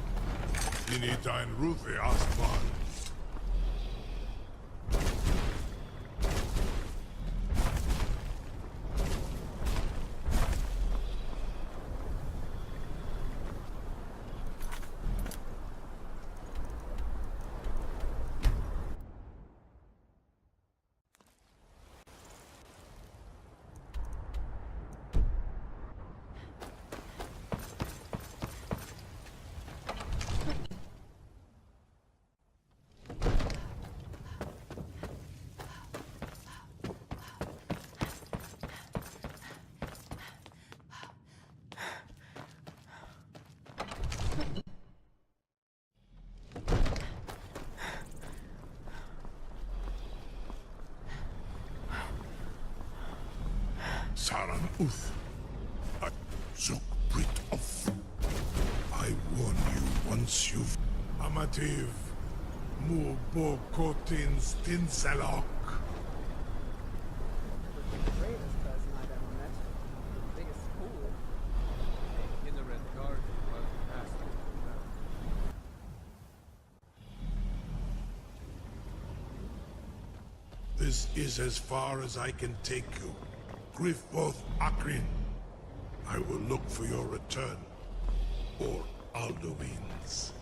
Init ein Rufe Astmal. Saran Uth. Zuk Brit of. I warn you once you've... Amativ. Mu Bo Kotin Stinselok. This is as far as I can take you. Griffboth Akrin. I will look for your return. Or Alduin's.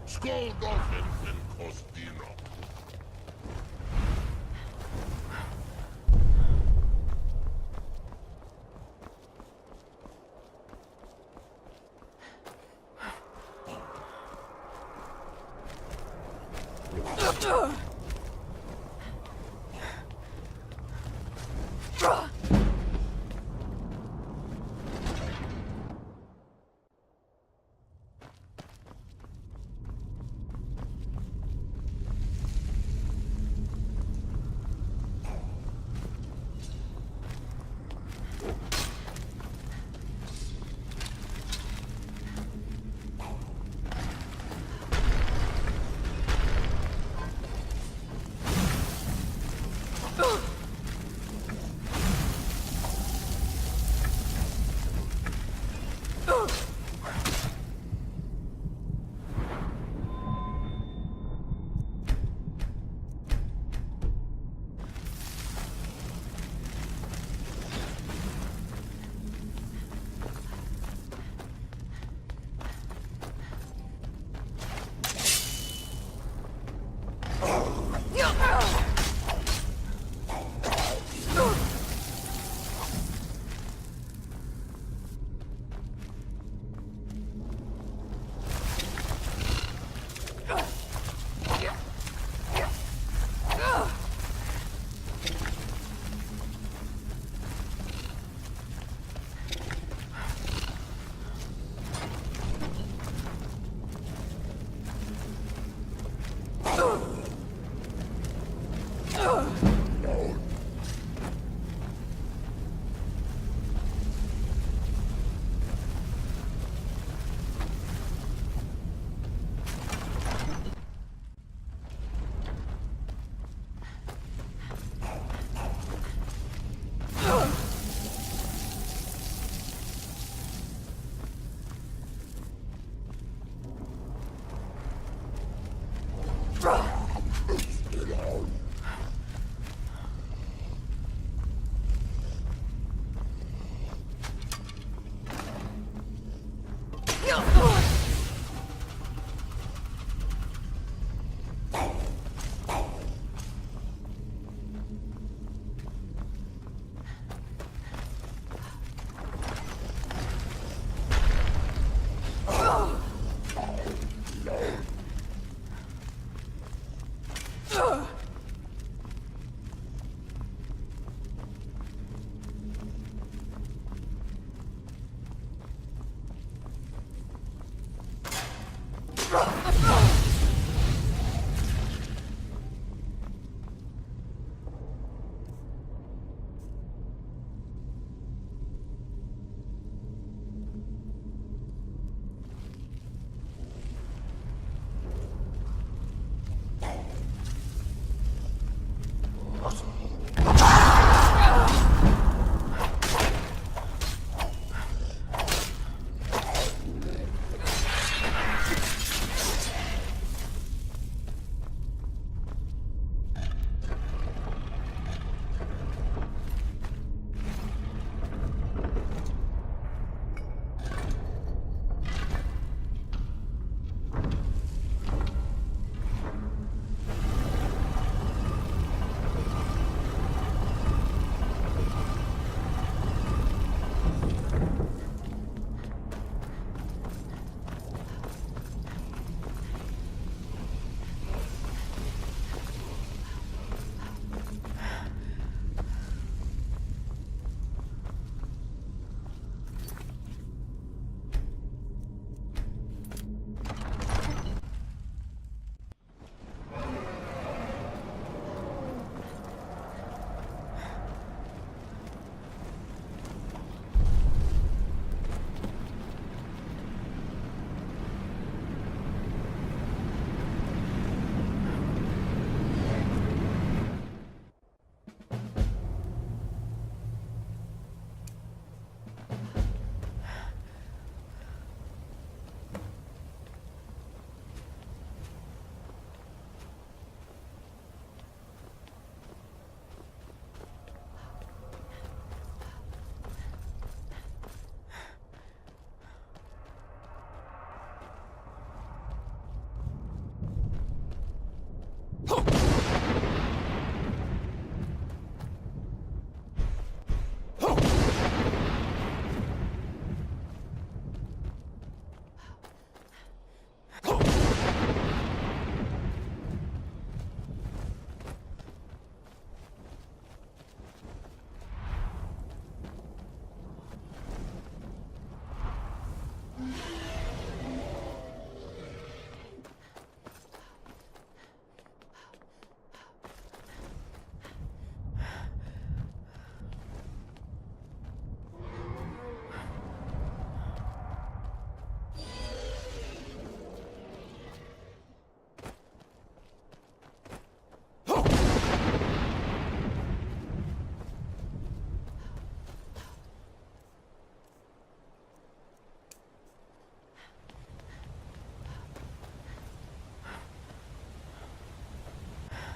Skoldolphin and Costino.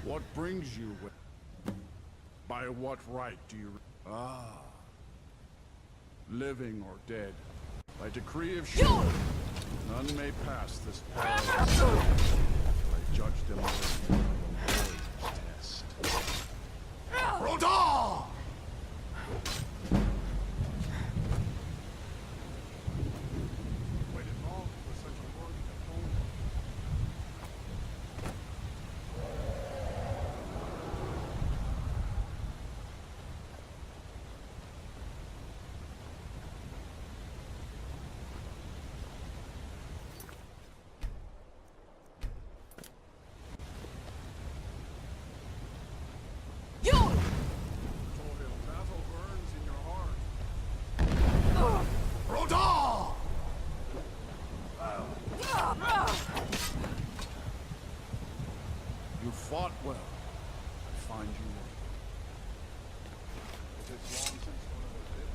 What brings you with? By what right do you... Living or dead. By decree of none may pass this perilous. I judge them with a void test. Rodar! Waited long for such a worthy opponent. Battle burns in your heart. Rodar! You fought well. I find you worthy. It is long since one of us did.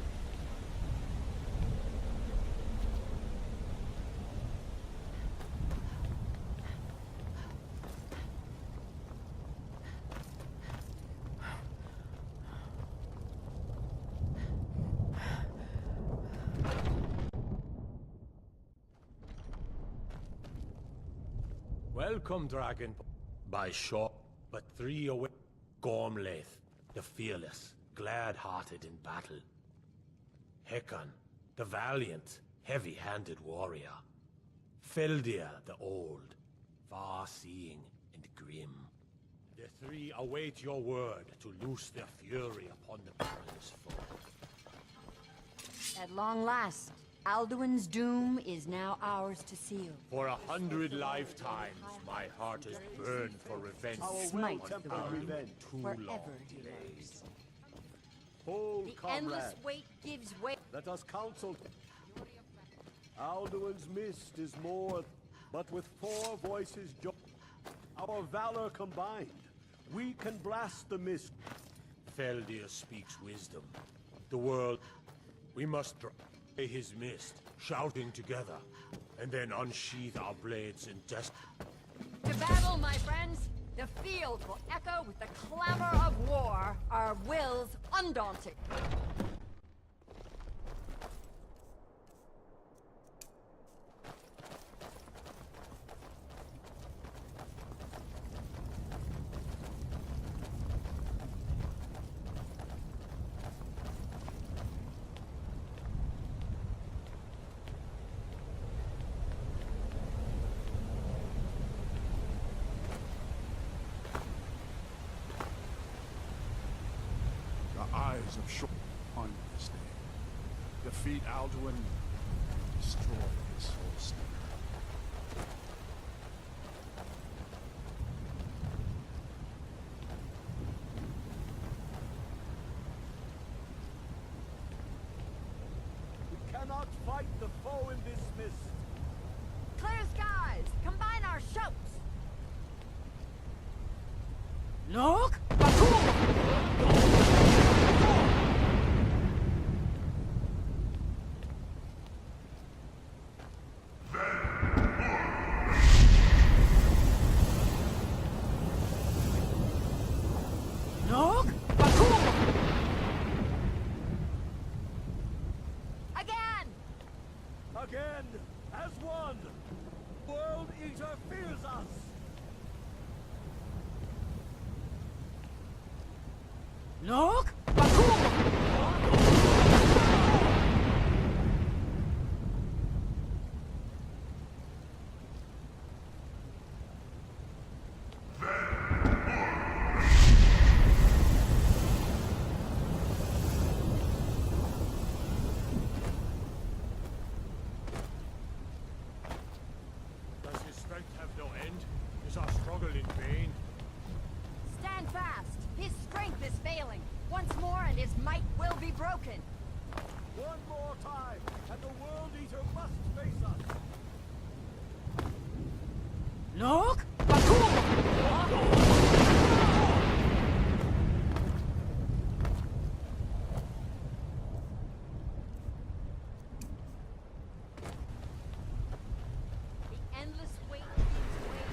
Welcome, Dragon. By shot, but 3 away. Gormlaith, the fearless, glad-hearted in battle. Hekon, the valiant, heavy-handed warrior. Feldir, the old, far-seeing and grim. The 3 await your word to loose their fury upon the perilous foe. At long last, Alduin's doom is now ours to seal. For 100 lifetimes, my heart has burned for revenge. Smite the on world, too wherever long he delays. Hold, The comrade. endless weight gives way. Let us counsel. Alduin's mist is more, but with 4 voices, our valor combined, we can blast the mist. Feldir speaks wisdom. The world, we must dry his mist, shouting together, and then unsheath our blades in destiny. To battle, my friends! The field will echo with the clamor of war, our wills undaunted. The eyes of short upon you this day. Defeat Alduin, destroy his whole state. We cannot fight the foe in this mist. Clear skies! Combine our shouts! Look! Look! Again! Again, as one! World Eater fears us! Look! Does his strength have no end? Is our struggle in vain? Stand fast! His strength is failing. Once more and his might will be broken. One more time, and the World Eater must face us! Look! The endless weight gives way.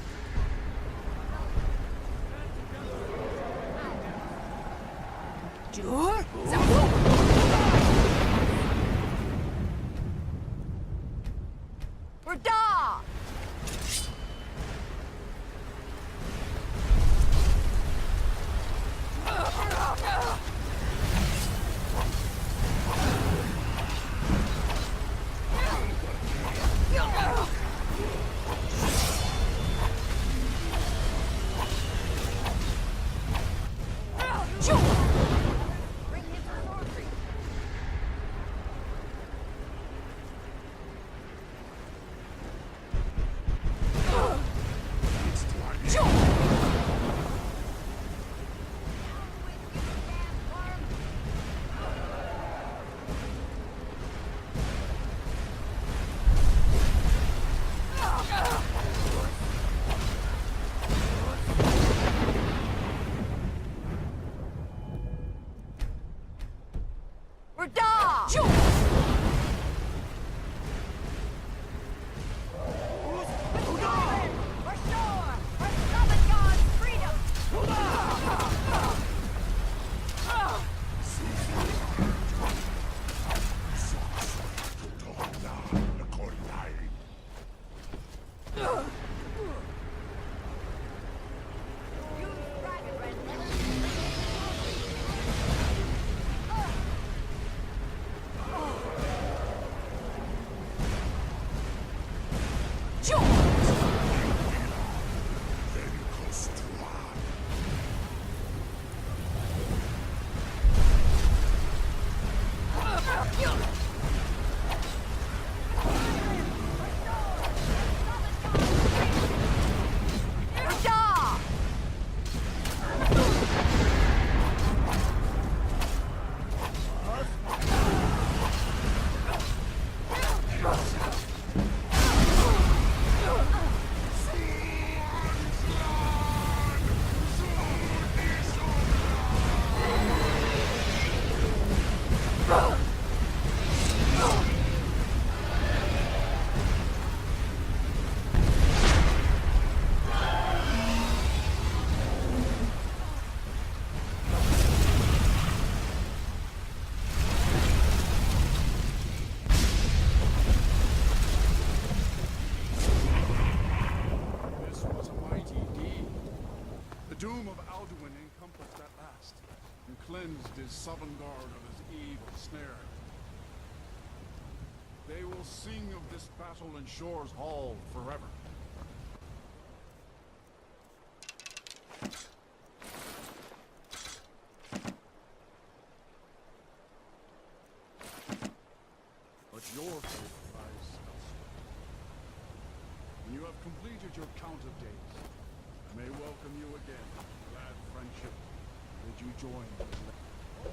doom of Alduin encompassed at last, and cleansed his Sovngarde of his evil snare. They will sing of this battle in Shore's Hall forever. But your fate lies elsewhere. When you have completed your count of days, I may welcome you again. Glad friendship. Did you join the